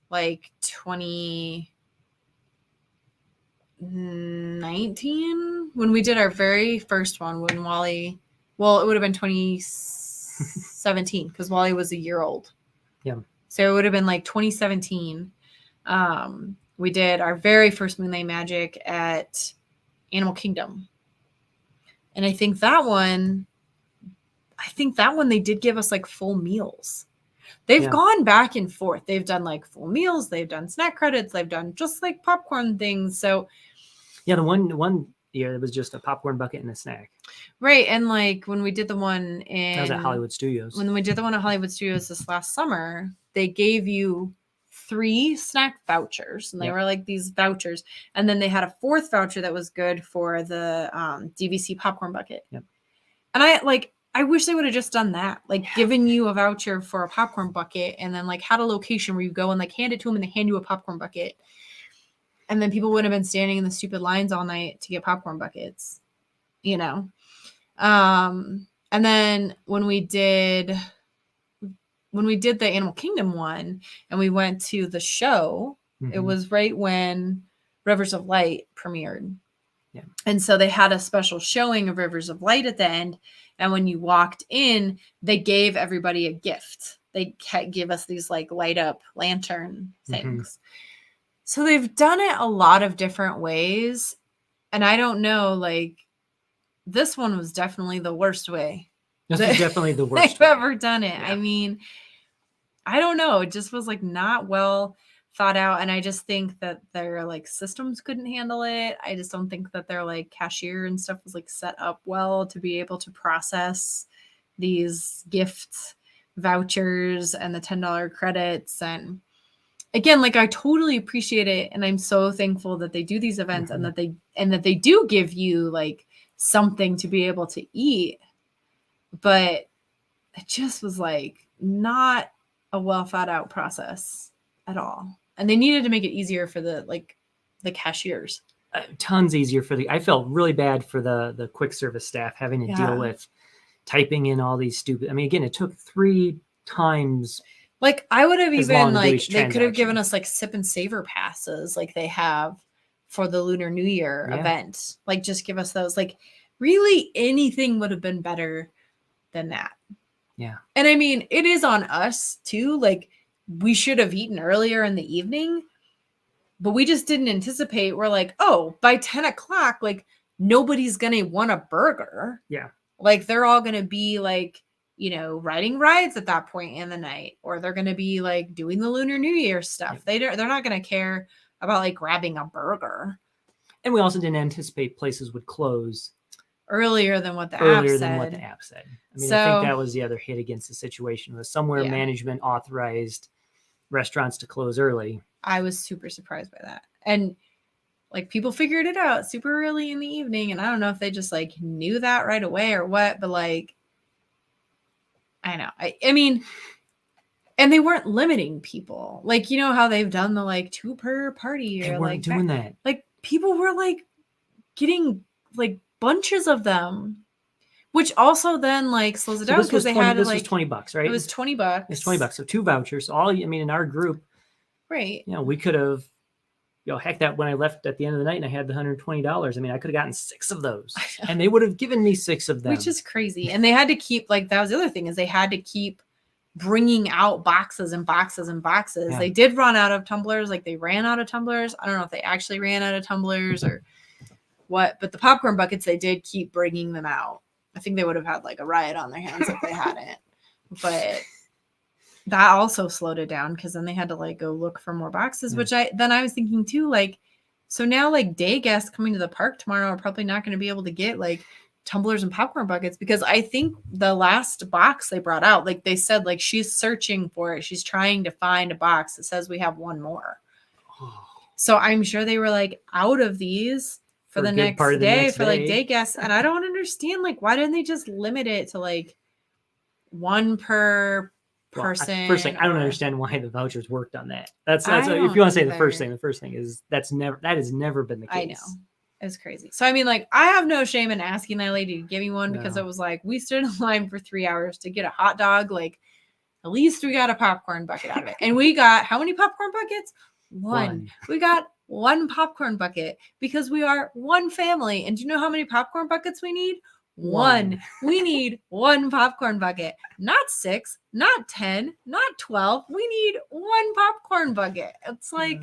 like 2019, when we did our very first one, when Wally, well, it would have been 2017 because Wally was a year old. Yeah. So it would have been like 2017. We did our very first Moonlight Magic at Animal Kingdom. And I think that one they did give us like full meals. They've gone back and forth. They've done like full meals. They've done snack credits. They've done just like popcorn things. So yeah, the one year it was just a popcorn bucket and a snack. Right. And like when we did the one that was at Hollywood Studios. When we did the one at Hollywood Studios this last summer, they gave you 3 snack vouchers, and they were like these vouchers. And then they had a 4th voucher that was good for the DVC popcorn bucket. Yep. And I wish they would have just done that, like given you a voucher for a popcorn bucket and then like had a location where you go and like hand it to them and they hand you a popcorn bucket. And then people wouldn't have been standing in the stupid lines all night to get popcorn buckets, And then when we did the Animal Kingdom one and we went to the show, it was right when Rivers of Light premiered. Yeah. And so they had a special showing of Rivers of Light at the end. And when you walked in, they gave everybody a gift. They give us these like light up lantern things. So they've done it a lot of different ways. And I don't know, like, this one was definitely the worst way. This is definitely the worst they've ever done it. Yeah. I mean, I don't know. It just was like not well thought out. And I just think that their like systems couldn't handle it. I just don't think that their like cashier and stuff was like set up well to be able to process these gift vouchers and the $10 credits. And again, like I totally appreciate it, and I'm so thankful that they do these events and that they do give you like something to be able to eat. But it just was like not a well thought out process at all. And they needed to make it easier for the cashiers. Tons easier I felt really bad for the quick service staff having to deal with typing in all these stupid, I mean, again, it took 3 times. Like I would have even like, they could have given us like sip and savor passes like they have for the Lunar New Year event. Like just give us those, like really anything would have been better than that. Yeah. And I mean, it is on us too. Like we should have eaten earlier in the evening, but we just didn't anticipate. We're like, oh, by 10 o'clock, like nobody's going to want a burger. Yeah. Like they're all going to be like, you know, riding rides at that point in the night, or they're going to be like doing the Lunar New Year stuff. Yeah. They're not going to care about like grabbing a burger. And we also didn't anticipate places would close earlier than what the app said. I mean, I think that was the other hit against the situation, was somewhere management authorized restaurants to close early. I was super surprised by that. And like people figured it out super early in the evening. And I don't know if they just like knew that right away or what, but like, I know. I mean, and they weren't limiting people. Like, you know how they've done the like 2 per party, or they weren't like doing that. Like people were like getting like bunches of them, which also then like slows it down because they had this was $20, right? It was $20. It's $20. So 2 vouchers. I mean, in our group, right? You know, we could have, you know, heck, that when I left at the end of the night and I had the $120, I mean, I could have gotten 6 of those, and they would have given me 6 of them, which is crazy. And they had to keep, like, that was the other thing, is they had to keep bringing out boxes and boxes and boxes. Yeah. They did run out of tumblers. Like they ran out of tumblers. I don't know if they actually ran out of tumblers or what, but the popcorn buckets, they did keep bringing them out. I think they would have had like a riot on their hands if they hadn't, but that also slowed it down, because then they had to like go look for more boxes, which I was thinking too, like, so now like day guests coming to the park tomorrow are probably not going to be able to get like tumblers and popcorn buckets, because I think the last box they brought out, like they said, like she's searching for it. She's trying to find a box that says we have one more. So I'm sure they were like out of these for the next day for like day guests. And I don't understand, like, why didn't they just limit it to like 1 per person? First thing, I don't understand why the vouchers worked on that. That's if you want to say the first thing is that has never been the case. I know. It's crazy. So, I mean, like, I have no shame in asking that lady to give me one, because it was like, we stood in line for 3 hours to get a hot dog. Like, at least we got a popcorn bucket out of it. And we got how many popcorn buckets? One. We got 1 popcorn bucket, because we are one family. And do you know how many popcorn buckets we need? 1. We need 1 popcorn bucket, not 6, not 10, not 12. We need 1 popcorn bucket. It's like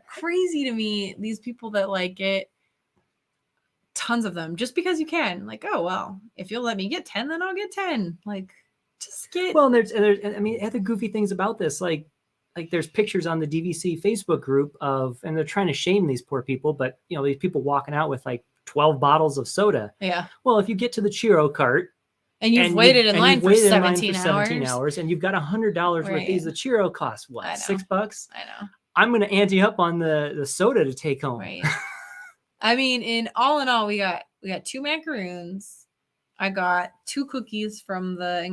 crazy to me. These people that like get tons of them just because you can, like, oh, well, if you'll let me get 10, then I'll get 10. Like, just get. Well, and there's I mean, other goofy things about this, like there's pictures on the DVC Facebook group of, and they're trying to shame these poor people, but you know, these people walking out with like 12 bottles of soda. Yeah. Well, if you get to the churro cart and you've waited in line for 17 hours and you've got $100 worth of these, the churro costs what, $6? I know. I'm going to ante up on the soda to take home. Right. I mean, in all, we got 2 macaroons. I got 2 cookies from the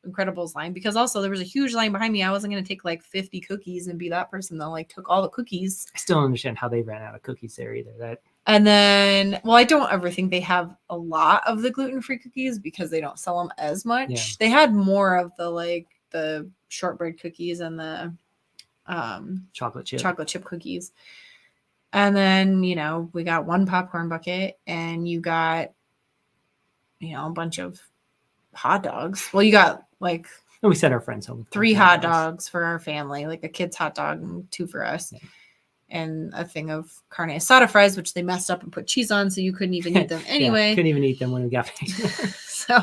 Incredibles line, because also there was a huge line behind me. I wasn't going to take like 50 cookies and be that person that like took all the cookies. I still don't understand how they ran out of cookies there either. And then, well, I don't ever think they have a lot of the gluten-free cookies, because they don't sell them as much. Yeah. They had more of the shortbread cookies and the chocolate chip cookies. And then, you know, we got 1 popcorn bucket, and you got, you know, a bunch of hot dogs. Well, you got like, and we sent our friends home 3 hot dogs for our family, like a kid's hot dog and 2 for us. Yeah. And a thing of carne asada fries, which they messed up and put cheese on, so you couldn't even eat them anyway. Couldn't even eat them when we got back. So,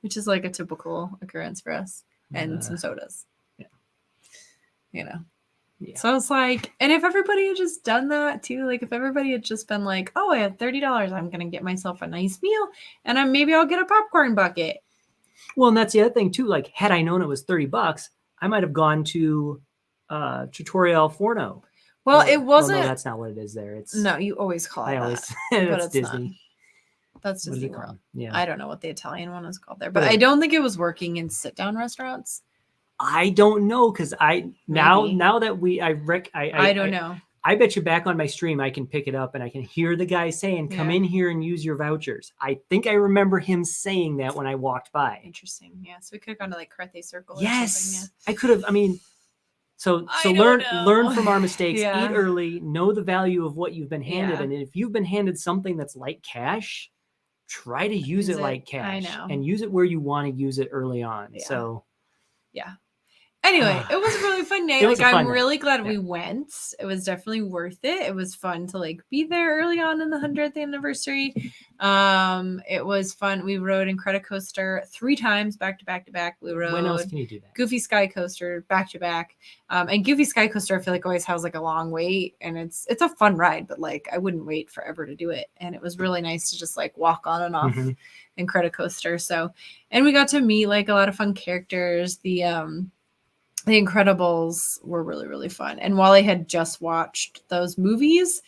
which is like a typical occurrence for us. And some sodas. Yeah. You know. Yeah. So it's like, and if everybody had just done that too, like if everybody had just been like, oh, I have $30, I'm going to get myself a nice meal, and maybe I'll get a popcorn bucket. Well, and that's the other thing too. Like, had I known it was $30, I might have gone to Tutorial Forno. Well, it wasn't. Well, no, that's not what it is there. It's no, you always call it I always that, but it's Disney. Not. That's What do Disney you call World. them? Yeah. I don't know what the Italian one is called there, but I don't think it was working in sit-down restaurants. I don't know because now that I don't know. I bet you back on my stream I can pick it up and I can hear the guy saying, "Come in here and use your vouchers." I think I remember him saying that when I walked by. Interesting. Yeah. So we could have gone to like Carthay Circle. Yes, or something. I could have. I mean, so learn from our mistakes. Eat early. Know the value of what you've been handed, and if you've been handed something that's like cash, try to use it like cash. I know. And use it where you want to use it early on. Yeah. So. Yeah. Anyway, it was a really fun day. Like, I'm really glad we went. It was definitely worth it. It was fun to like be there early on in the 100th anniversary. It was fun. We rode Incredicoaster 3 times back to back to back. We rode when else can you do that? Goofy Sky Coaster back to back. And Goofy Sky Coaster, I feel like always has like a long wait, and it's a fun ride, but like I wouldn't wait forever to do it. And it was really nice to just like walk on and off Incredicoaster. So, and we got to meet like a lot of fun characters. The Incredibles were really, really fun. And Wally had just watched those movies.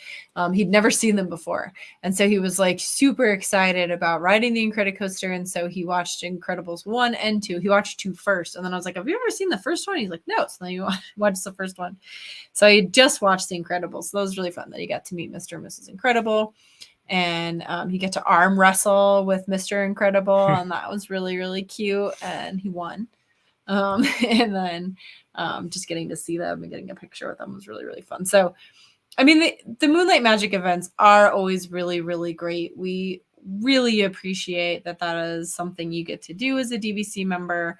He'd never seen them before. And so he was like super excited about riding the Incredicoaster. And so he watched Incredibles 1 and 2. He watched 2 first. And then I was like, have you ever seen the first one? He's like, no. So then he watched the first one. So he just watched the Incredibles. So that was really fun that he got to meet Mr. and Mrs. Incredible. And he got to arm wrestle with Mr. Incredible. And that was really, really cute. And he won. And then just getting to see them and getting a picture with them was really, really fun. So, I mean, the Moonlight Magic events are always really, really great. We really appreciate that is something you get to do as a DVC member.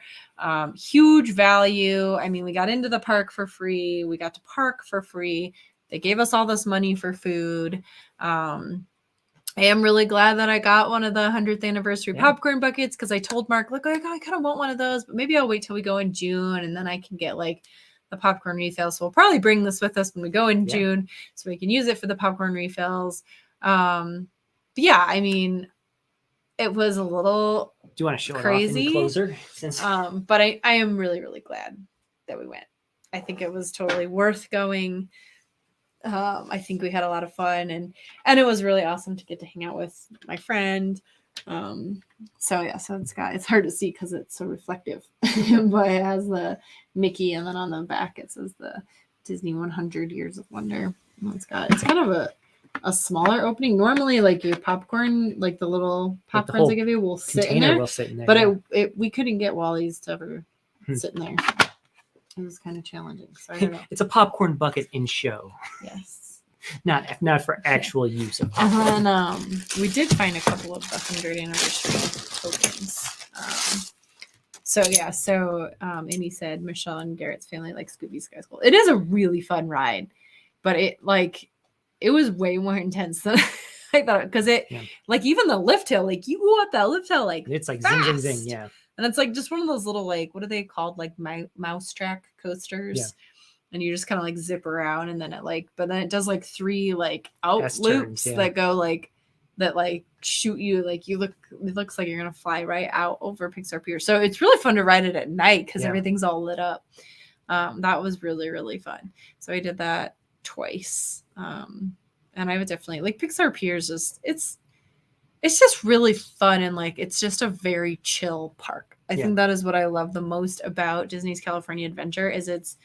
Huge value. I mean, we got into the park for free. We got to park for free. They gave us all this money for food. I am really glad that I got one of the 100th anniversary popcorn buckets because I told Mark, look, I kind of want one of those, but maybe I'll wait till we go in June and then I can get like the popcorn refill. So we'll probably bring this with us when we go in June so we can use it for the popcorn refills. But yeah, I mean, it was a little Do you want to show crazy. It off closer? But I am really, really glad that we went. I think it was totally worth going. I think we had a lot of fun and it was really awesome to get to hang out with my friend. So it's hard to see because it's so reflective, but it has the Mickey and then on the back it says the Disney 100 Years of Wonder. And it's kind of a smaller opening. Normally, like your popcorn, like the little popcorns they give you will sit in there. But we couldn't get Wally's to ever sit in there. It was kind of challenging. So I don't know. It's a popcorn bucket in show. Yes. Not for actual use of popcorn. And we did find a couple of the 100th anniversary tokens. So Amy said Michelle and Garrett's family likes Scooby Sky School. It is a really fun ride, but it was way more intense than I thought because like even the lift hill, like you go up that lift hill like it's like fast. zing zing zing, yeah. And it's like just one of those little like what are they called, like mouse track coasters. Yeah. And you just kind of like zip around and then it does like 3 like out S loops turns, that go like that like shoot you like it looks like you're gonna fly right out over Pixar Pier. So it's really fun to ride it at night because everything's all lit up. That was really, really fun. So I did that twice. And I would definitely like Pixar Pier is just it's just really fun and like it's just a very chill park. I think that is what I love the most about Disney's California Adventure is it's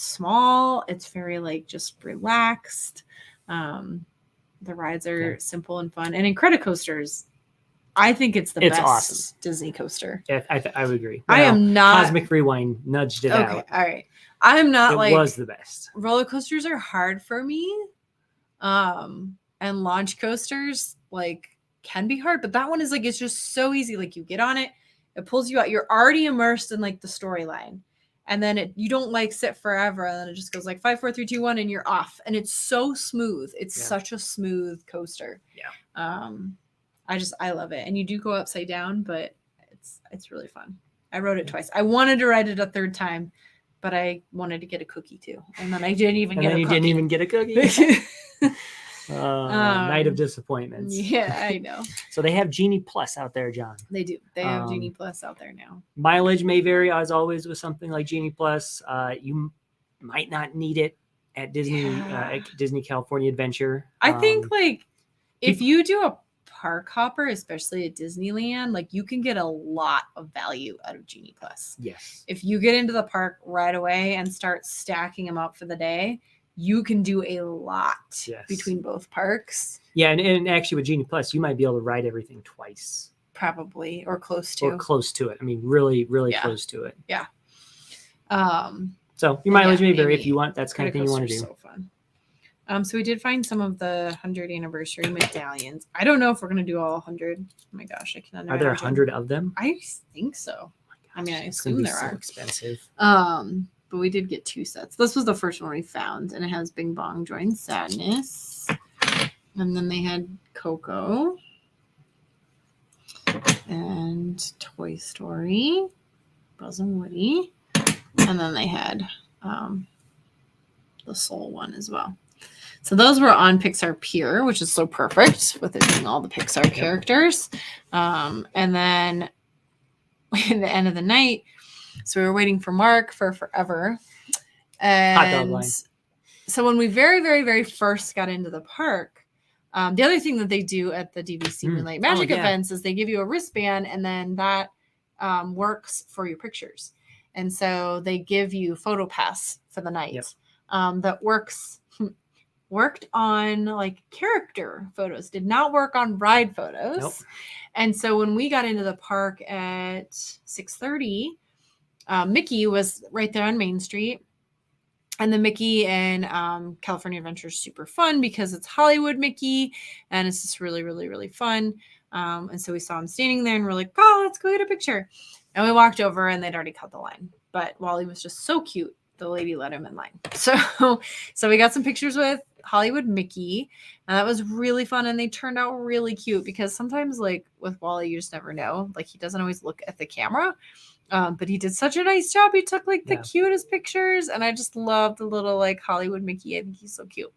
small, it's very like just relaxed. The rides are simple and fun. And Incredicoasters, I think it's best awesome. Disney coaster. Yeah, I would agree. I am not Cosmic Rewind nudged it out. All right. I'm not it was the best. Roller coasters are hard for me. And launch coasters like can be hard, but that one is like it's just so easy. Like you get on it, it pulls you out. You're already immersed in like the storyline. And then you don't like sit forever. And then it just goes like 5, 4, 3, 2, 1, and you're off. And it's so smooth. It's such a smooth coaster. Yeah. I love it. And you do go upside down, but it's really fun. I rode it twice. I wanted to ride it a third time, but I wanted to get a cookie too. And then I didn't even get a cookie. Didn't even get a cookie. Night of disappointments. Yeah, I know. So they have Genie Plus out there, John. They do. They have Genie Plus out there now. Mileage may vary as always with something like Genie Plus. might not need it at Disney California Adventure. I think like if you do a park hopper, especially at Disneyland, like you can get a lot of value out of Genie Plus. Yes. If you get into the park right away and start stacking them up for the day, you can do a lot between both parks. Yeah, and actually with Genie Plus, you might be able to ride everything twice. Probably, or close to. Or close to it. I mean, really, really close to it. Yeah. So your mileage may vary if you want. That's the kind of thing you want to do. So fun. So we did find some of the 100th anniversary medallions. I don't know if we're going to do all 100. Oh my gosh, I cannot. Are there 100 of them? I think so. I mean, I assume there are. Expensive. But we did get 2 sets. This was the first one we found, and it has Bing Bong Join Sadness. And then they had Coco and Toy Story, Buzz and Woody. And then they had the Soul one as well. So those were on Pixar Pier, which is so perfect with it being all the Pixar characters. And then at the end of the night, so we were waiting for Mark for forever. And hot dog line. So when we very, very, very first got into the park, the other thing that they do at the DVC Moonlight Magic events is they give you a wristband, and then that works for your pictures. And so they give you photo pass for the night that worked on like character photos, did not work on ride photos. Nope. And so when we got into the park at 6:30, Mickey was right there on Main Street. And the Mickey and California Adventure is super fun because it's Hollywood Mickey, and it's just really, really, really fun. And so we saw him standing there, and we're like, oh, let's go get a picture. And we walked over, and they'd already cut the line. But Wally was just so cute, the lady let him in line. So we got some pictures with Hollywood Mickey, and that was really fun. And they turned out really cute because sometimes, like with Wally, you just never know. Like he doesn't always look at the camera. But he did such a nice job. He took like the cutest pictures, and I just loved the little like Hollywood Mickey. I think he's so cute.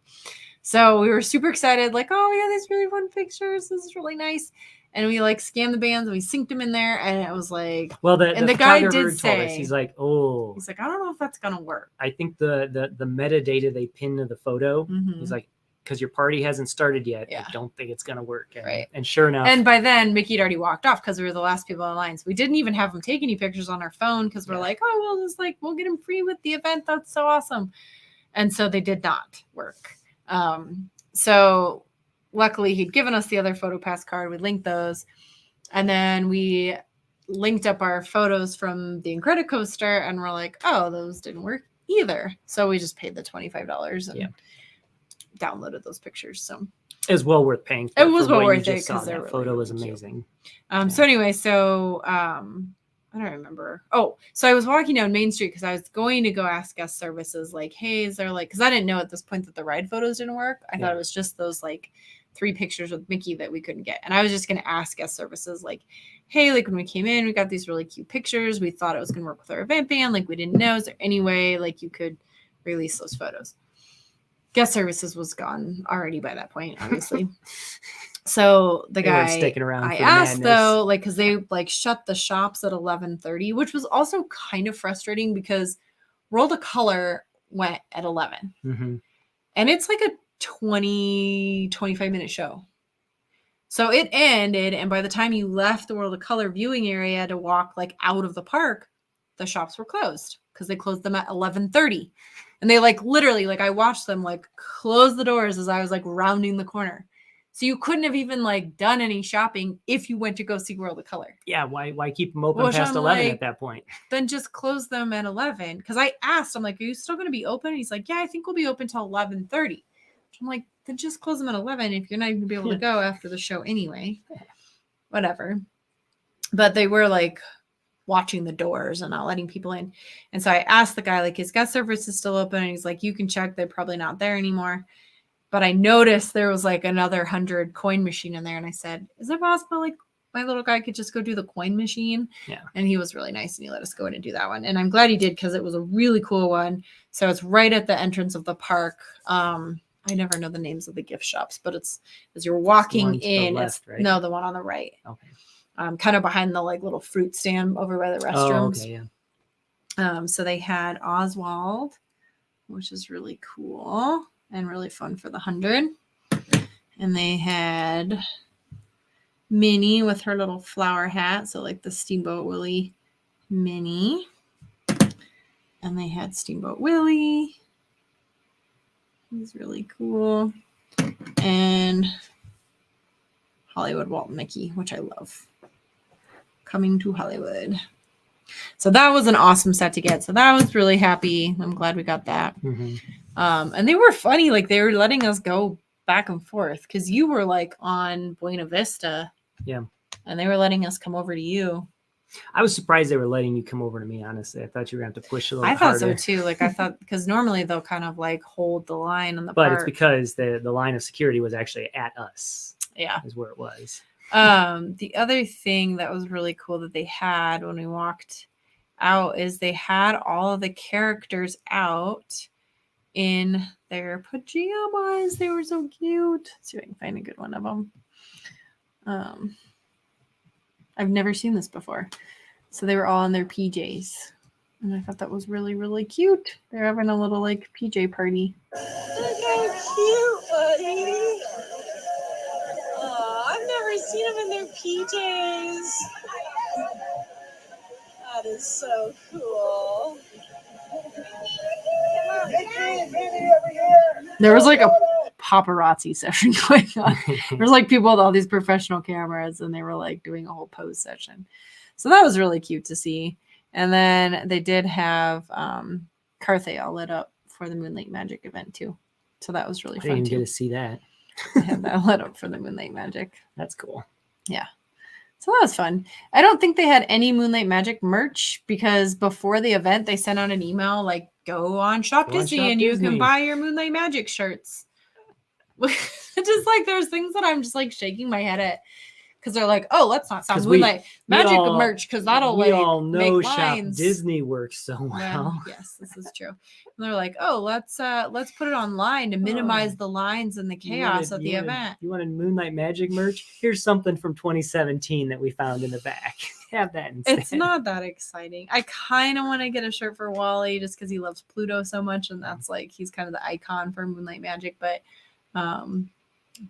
So we were super excited, like, oh, we got these really fun pictures. This is really nice. And we like scanned the bands and we synced them in there, and it was like, well, the guy did say, he's like, I don't know if that's gonna work. I think the metadata they pin to the photo, he's like, because your party hasn't started yet. I don't think it's going to work. And, and sure enough. And by then, Mickey had already walked off because we were the last people in line. So we didn't even have him take any pictures on our phone because we're like, oh, we'll get him free with the event. That's so awesome. And so they did not work. So luckily, he'd given us the other PhotoPass card. We linked those. And then we linked up our photos from the Incredicoaster. And we're like, oh, those didn't work either. So we just paid the $25 and downloaded those pictures. So it was well worth paying for. It was well worth it because that photo was amazing. So anyway, I don't remember. Oh, so I was walking down Main Street because I was going to go ask guest services, like, hey, is there like, because I didn't know at this point that the ride photos didn't work. I thought it was just those like 3 pictures with Mickey that we couldn't get. And I was just going to ask guest services, like, hey, like when we came in, we got these really cute pictures. We thought it was going to work with our event band. Like we didn't know. Is there any way like you could release those photos? Guest services was gone already by that point, obviously. So the guy sticking around I asked though, like, because they like shut the shops at 11:30, which was also kind of frustrating because World of Color went at 11, and it's like a 25 minute show. So it ended, and by the time you left the World of Color viewing area to walk like out of the park, the shops were closed because they closed them at 11:30. And they like literally, like I watched them like close the doors as I was like rounding the corner. So you couldn't have even like done any shopping if you went to go see World of Color. Yeah, why keep them open past 11 at that point? Then just close them at 11. Because I asked, I'm like, are you still going to be open? And he's like, yeah, I think we'll be open till 11:30. I'm like, then just close them at 11 if you're not even going to be able to go after the show anyway. Whatever. But they were like watching the doors and not letting people in. And so I asked the guy, like, his guest service is still open? And he's like, you can check. They're probably not there anymore. But I noticed there was like another 100 coin machine in there. And I said, is it possible like my little guy could just go do the coin machine? Yeah. And he was really nice and he let us go in and do that one. And I'm glad he did because it was a really cool one. So it's right at the entrance of the park. I never know the names of the gift shops, but it's as you're walking in. Left, right? No, the one on the right. Okay. Kind of behind the like little fruit stand over by the restrooms. Oh, okay, yeah. So they had Oswald, which is really cool and really fun for the 100. And they had Minnie with her little flower hat, so like the Steamboat Willie Minnie. And they had Steamboat Willie. He's really cool. And Hollywood Walt Mickey, which I love. Coming to Hollywood. So that was an awesome set to get. So that was really happy. I'm glad we got that. Mm-hmm. And they were funny. Like they were letting us go back and forth because you were like on Buena Vista. Yeah. And they were letting us come over to you. I was surprised they were letting you come over to me, honestly. I thought you were going to have to push a little I thought harder. so too. Like I thought, because normally they'll kind of like hold the line on the But park. it's because the line of security was actually at us. Yeah. Is where it was. The other thing that was really cool that they had when we walked out is they had all of the characters out in their pajamas. They were so cute. Let's see if I can find a good one of them. I've never seen this before. So they were all in their PJs. And I thought that was really, really cute. They're having a little like PJ party. Look how cute, buddy. Oh, I've never seen them in their PJs. That is so cool. There was like a paparazzi session going on. There's like people with all these professional cameras and they were like doing a whole pose session. So that was really cute to see. And then they did have Carthay all lit up for the Moonlight Magic event too. So that was really fun. I didn't get to see that. They had that lit up for the Moonlight Magic. That's cool. Yeah. So that was fun. I don't think they had any Moonlight Magic merch because before the event, they sent out an email like, go on Shop Disney and you can buy your Moonlight Magic shirts. Just like there's things that I'm just like shaking my head at because they're like, oh, let's not sound Moonlight Magic merch because that'll like all know make Shop lines. Disney works so well. Yes, this is true. And they're like, oh, let's put it online to minimize the lines and the chaos of the event. You wanted Moonlight Magic merch? Here's something from 2017 that we found in the back. Have that instead. It's not that exciting. I kind of want to get a shirt for Wally just because he loves Pluto so much, and that's like he's kind of the icon for Moonlight Magic, but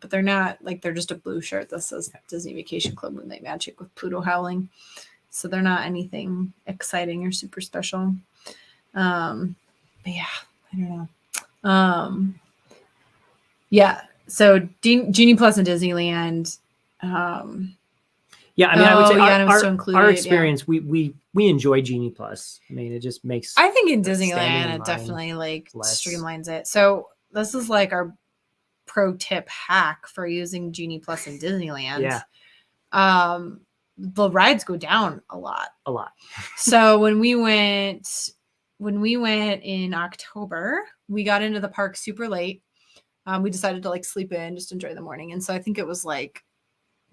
they're not like they're just a blue shirt that says Disney Vacation Club Moonlight Magic with Pluto howling. So they're not anything exciting or super special. But yeah, I don't know. Yeah. So Genie Plus and Disneyland. Yeah, I mean, I would say our experience, yeah. we enjoy Genie Plus. I mean, it just makes. I think in Disneyland it definitely like streamlines it. So this is like our pro tip hack for using Genie Plus in Disneyland. Yeah. The rides go down a lot. So when we went in October, we got into the park super late. We decided to like sleep in, just enjoy the morning. And so I think it was like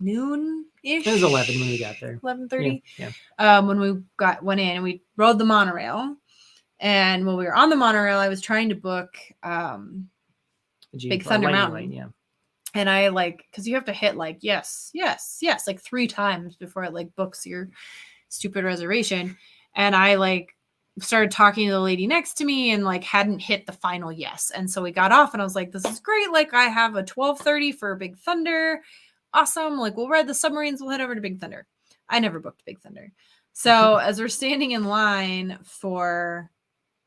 noon-ish. It was 11 when we got there. 11:30. Yeah. When we went in and we rode the monorail. And when we were on the monorail, I was trying to book Big Thunder Mountain. Lane, yeah. And I like, because you have to hit like yes, like 3 times before it like books your stupid reservation. And I like started talking to the lady next to me and like hadn't hit the final yes. And so we got off and I was like, this is great. Like I have a 12:30 for Big Thunder. Awesome. Like we'll ride the submarines. We'll head over to Big Thunder. I never booked Big Thunder. So as we're standing in line for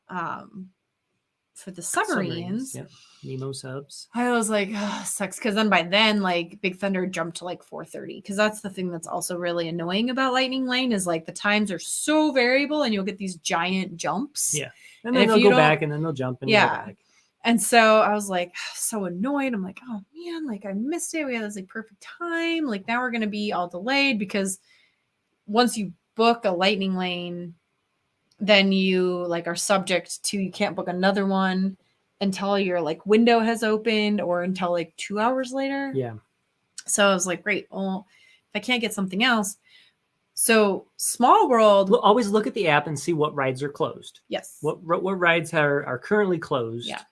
the submarines. Yep. Nemo subs. I was like, oh, sucks. Because then by then, like Big Thunder jumped to like 4:30. Because that's the thing that's also really annoying about Lightning Lane is like the times are so variable and you'll get these giant jumps. Yeah. And then they'll go back and then they'll jump and go back. And so I was like so annoyed. I'm like, oh man, like I missed it. We had this like perfect time. Like now we're going to be all delayed because once you book a Lightning Lane, then you like are subject to, you can't book another one until your like window has opened or until like 2 hours later. Yeah. So I was like, great. Well, if I can't get something else. So Small World. We'll always look at the app and see what rides are closed. Yes. What rides are currently closed. Yeah.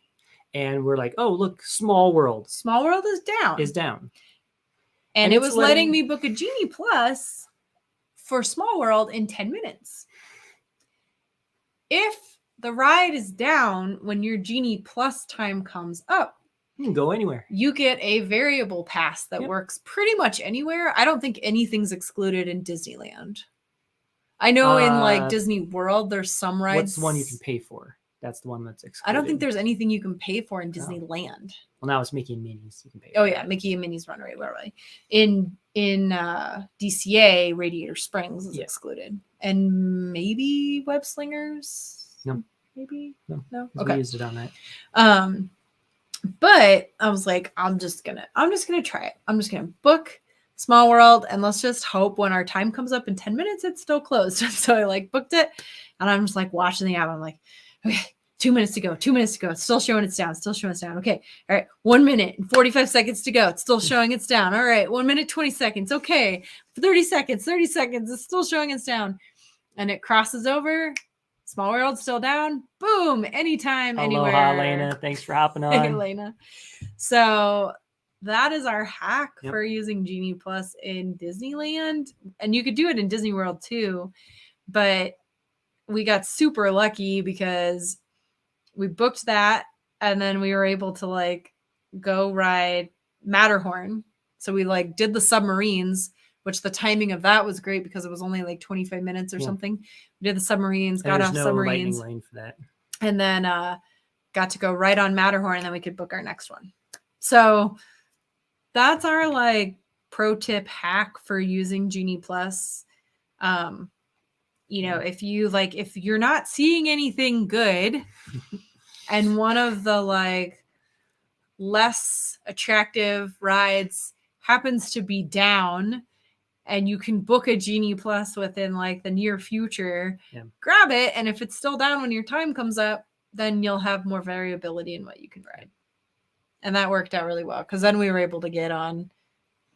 And we're like, oh, look, Small World. Small World is down. And it was letting me book a Genie Plus for Small World in 10 minutes. If the ride is down when your Genie Plus time comes up. You can go anywhere. You get a variable pass that works pretty much anywhere. I don't think anything's excluded in Disneyland. I know in like Disney World, there's some rides. What's the one you can pay for? That's the one that's excluded. I don't think there's anything you can pay for in Disneyland. Well, now it's Mickey and Minnie's. You can pay. Oh yeah, Mickey and Minnie's Runaway Railway. In DCA, Radiator Springs is excluded, and maybe Web Slingers. No, maybe no. Okay, we used it on that. But I was like, I'm just gonna try it. I'm just gonna book Small World, and let's just hope when our time comes up in 10 minutes, it's still closed. So I like booked it, and I'm just like watching the app. I'm like, okay, 2 minutes to go. 2 minutes to go. It's still showing it's down. Still showing it's down. Okay. All right. 1 minute and 45 seconds to go. It's still showing it's down. All right. 1 minute, 20 seconds. Okay. 30 seconds. 30 seconds. It's still showing it's down. And it crosses over. Small World still down. Boom. Anytime, anywhere. Aloha, Elena. Thanks for hopping on. Hey, Elena. So that is our hack for using Genie Plus in Disneyland. And you could do it in Disney World too. But we got super lucky because we booked that, and then we were able to like go ride Matterhorn. So we like did the submarines, which the timing of that was great because it was only like 25 minutes or something. We did the submarines, got off submarines, lane for that, and then got to go right on Matterhorn, and then we could book our next one. So that's our like pro tip hack for using Genie Plus. You know, if you're not seeing anything good and one of the like less attractive rides happens to be down and you can book a Genie Plus within like the near future, grab it. And if it's still down when your time comes up, then you'll have more variability in what you can ride. And that worked out really well because then we were able to get on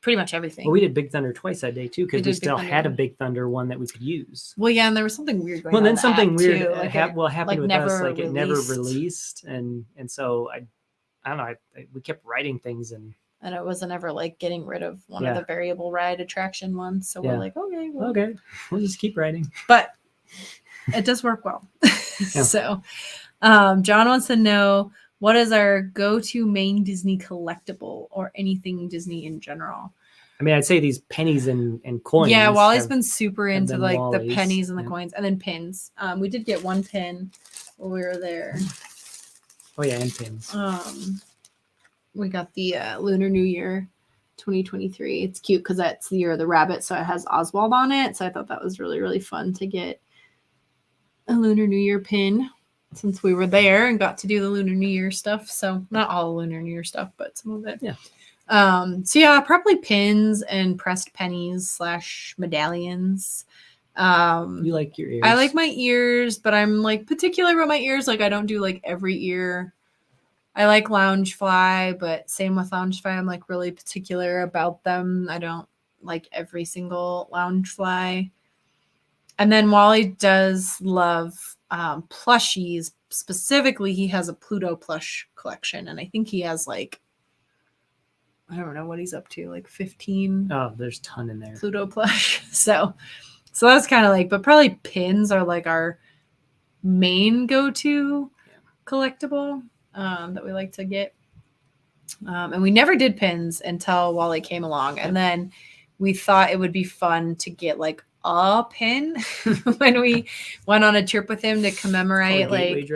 pretty much everything. Well, we did Big Thunder twice that day too because we still had a Big Thunder one that we could use. Well, yeah, and there was something weird going on. Well, then something weird happened with us. Like it never released, and so I don't know. We kept writing things, and it wasn't ever like getting rid of one of the variable ride attraction ones. So we're like, okay, we'll just keep writing. But it does work well. So, John wants to know, what is our go-to main Disney collectible or anything Disney in general? I mean, I'd say these pennies and coins. Yeah, Wally's been super into like the pennies and the coins, and then pins. We did get one pin while we were there. Oh yeah, and pins. We got the Lunar New Year 2023. It's cute because that's the year of the rabbit, so it has Oswald on it. So I thought that was really, really fun to get a Lunar New Year pin, since we were there and got to do the Lunar New Year stuff. So not all the Lunar New Year stuff, but some of it. Yeah. So yeah, probably pins and pressed pennies / medallions. You like your ears? I like my ears, but I'm like particular about my ears. Like I don't do like every ear. I like Loungefly, but same with Loungefly. I'm like really particular about them. I don't like every single Loungefly. And then Wally does love plushies. Specifically, he has a Pluto plush collection, and I think he has like, I don't know what he's up to, like 15. Oh, there's a ton in there. Pluto plush. So that's kind of like, but probably pins are like our main go-to collectible that we like to get. And we never did pins until Wally came along, and then we thought it would be fun to get like a pin when we went on a trip with him to commemorate like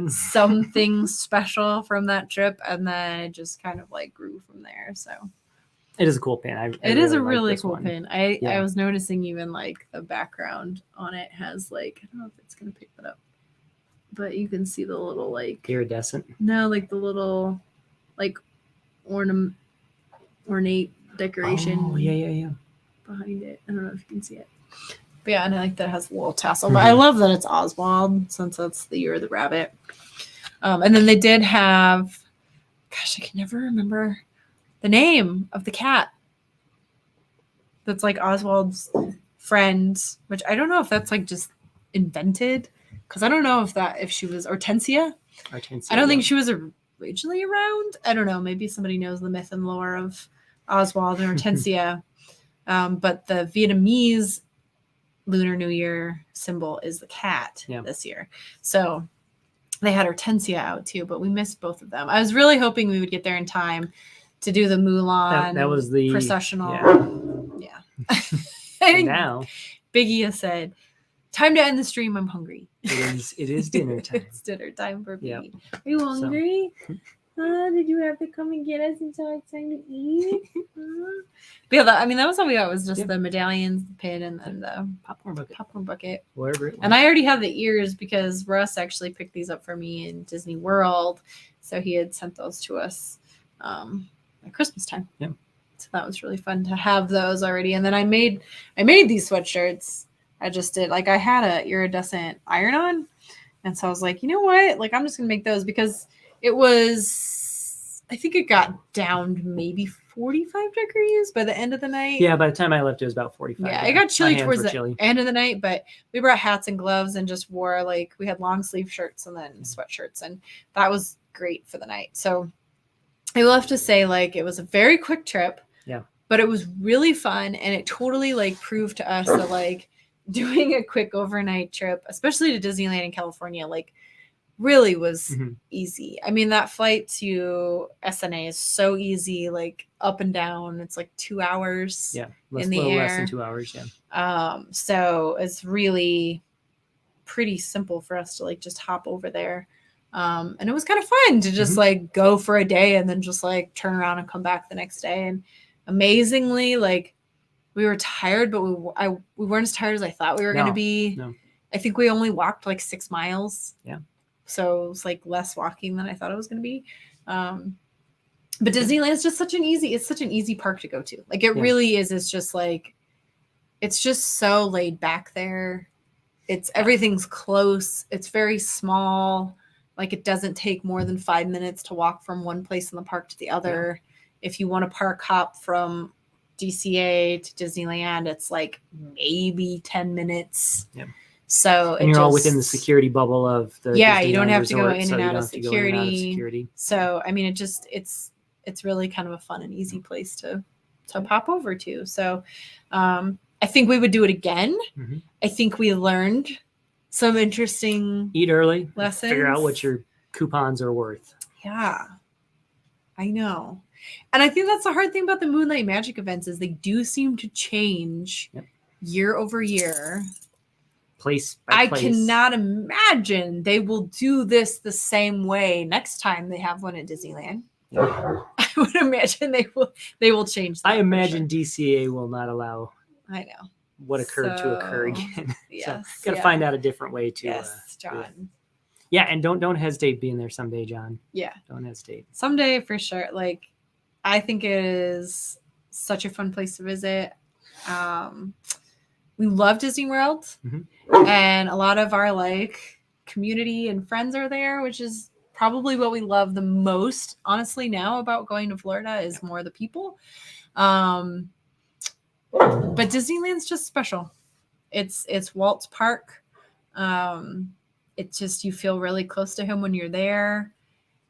something special from that trip, and then it just kind of like grew from there. So it is a cool pin. It is a really cool pin. I was noticing even like the background on it has like, I don't know if it's gonna pick that up, but you can see the little like iridescent. No, like the little like ornate decoration. Oh yeah. Behind it. I don't know if you can see it. But yeah, and I like that it has a little tassel. But I love that it's Oswald, since that's the year of the rabbit. And then they did have, gosh, I can never remember the name of the cat. That's like Oswald's friend, which I don't know if that's like just invented, because I don't know if she was Hortensia. I don't think she was originally around. I don't know. Maybe somebody knows the myth and lore of Oswald and Hortensia. But the Vietnamese Lunar New Year symbol is the cat this year. So they had Hortensia out too, but we missed both of them. I was really hoping we would get there in time to do the Mulan. That was the processional. Yeah. And now Biggie has said, "Time to end the stream. I'm hungry." It is dinner time. It's dinner time for Biggie. Yep. Are you hungry? Did you have to come and get us until it's time to eat? But yeah, that was all we got, was just the medallions, the pin, and then the popcorn bucket. Whatever. And I already have the ears because Russ actually picked these up for me in Disney World. So he had sent those to us at Christmas time. Yeah. So that was really fun to have those already. And then I made these sweatshirts. I just did, like, I had a iridescent iron on. And so I was like, you know what? Like, I'm just going to make those because it was, I think it got down to maybe 45 degrees by the end of the night. Yeah, by the time I left, it was about 45. Yeah, it got chilly towards the end of the night, but we brought hats and gloves and just wore, like, we had long sleeve shirts and then sweatshirts, and that was great for the night. So I will have to say, like, it was a very quick trip. Yeah. But it was really fun, and it totally, like, proved to us that, like, doing a quick overnight trip, especially to Disneyland in California, like, really was easy. I mean, that flight to SNA is so easy, like up and down. It's like 2 hours. Yeah, in the air. Less than 2 hours. Yeah. So it's really pretty simple for us to, like, just hop over there. And it was kind of fun to just like go for a day and then just like turn around and come back the next day. And amazingly, like, we were tired, but we weren't as tired as I thought we were going to be. No. I think we only walked like 6 miles. Yeah. So it was like less walking than I thought it was going to be. But Disneyland is just such an easy park to go to. Like, it really is. It's just like, it's just so laid back there. Everything's close. It's very small. Like, it doesn't take more than 5 minutes to walk from one place in the park to the other. Yeah. If you want to park hop from DCA to Disneyland, it's like maybe 10 minutes. Yeah. So and you're all within the security bubble of the Disneyland you don't have Resort, to go in and out of security. So I mean, it's really kind of a fun and easy place to pop over to. So I think we would do it again. I think we learned some interesting eat early lessons. Figure out what your coupons are worth. Yeah, I know. And I think that's the hard thing about the Moonlight Magic events is they do seem to change year over year. Place by place. I cannot imagine they will do this the same way next time they have one at Disneyland. I would imagine they will change that. I imagine DCA will not allow what occurred to occur again. Yes. So got to find out a different way to. Yes, John. Yeah, and don't hesitate being there someday, John. Yeah. Don't hesitate. Someday for sure. Like, I think it is such a fun place to visit. We love Disney World, and a lot of our like community and friends are there, which is probably what we love the most, honestly, now about going to Florida is more the people. But Disneyland's just special. It's Walt's park. It's just, you feel really close to him when you're there,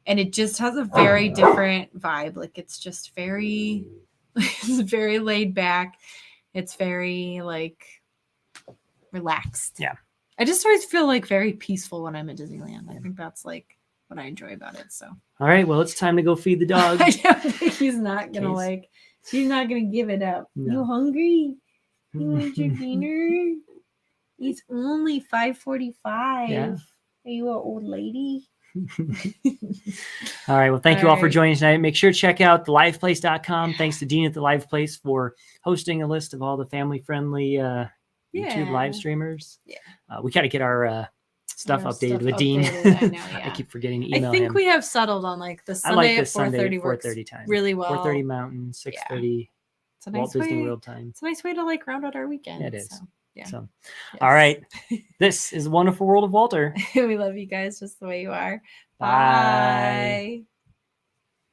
and it just has a very different vibe. Like, it's just very, it's very laid back. It's very like relaxed. Yeah. I just always feel like very peaceful when I'm at Disneyland. I think that's like what I enjoy about it. So. All right. Well, it's time to go feed the dog. I don't think he's not gonna he's not gonna give it up. No. You hungry? You want your dinner? It's only 5:45. Yeah. Are you an old lady? All right. Well, thank you all for joining us tonight. Make sure to check out theliveplace.com. Thanks to Dean at the Live Place for hosting a list of all the family-friendly YouTube live streamers. Yeah. We got to get our stuff updated with Dean. I know, yeah. I keep forgetting to email him. I think we have settled on like the Sunday at 4:30 works 4:30 time. Really well. 4:30 Mountain, 6:30 Walt Disney World time. It's a nice way to like round out our weekend. It is. So. Yeah. So, all right. This is Wonderful World of Walter. We love you guys just the way you are. Bye.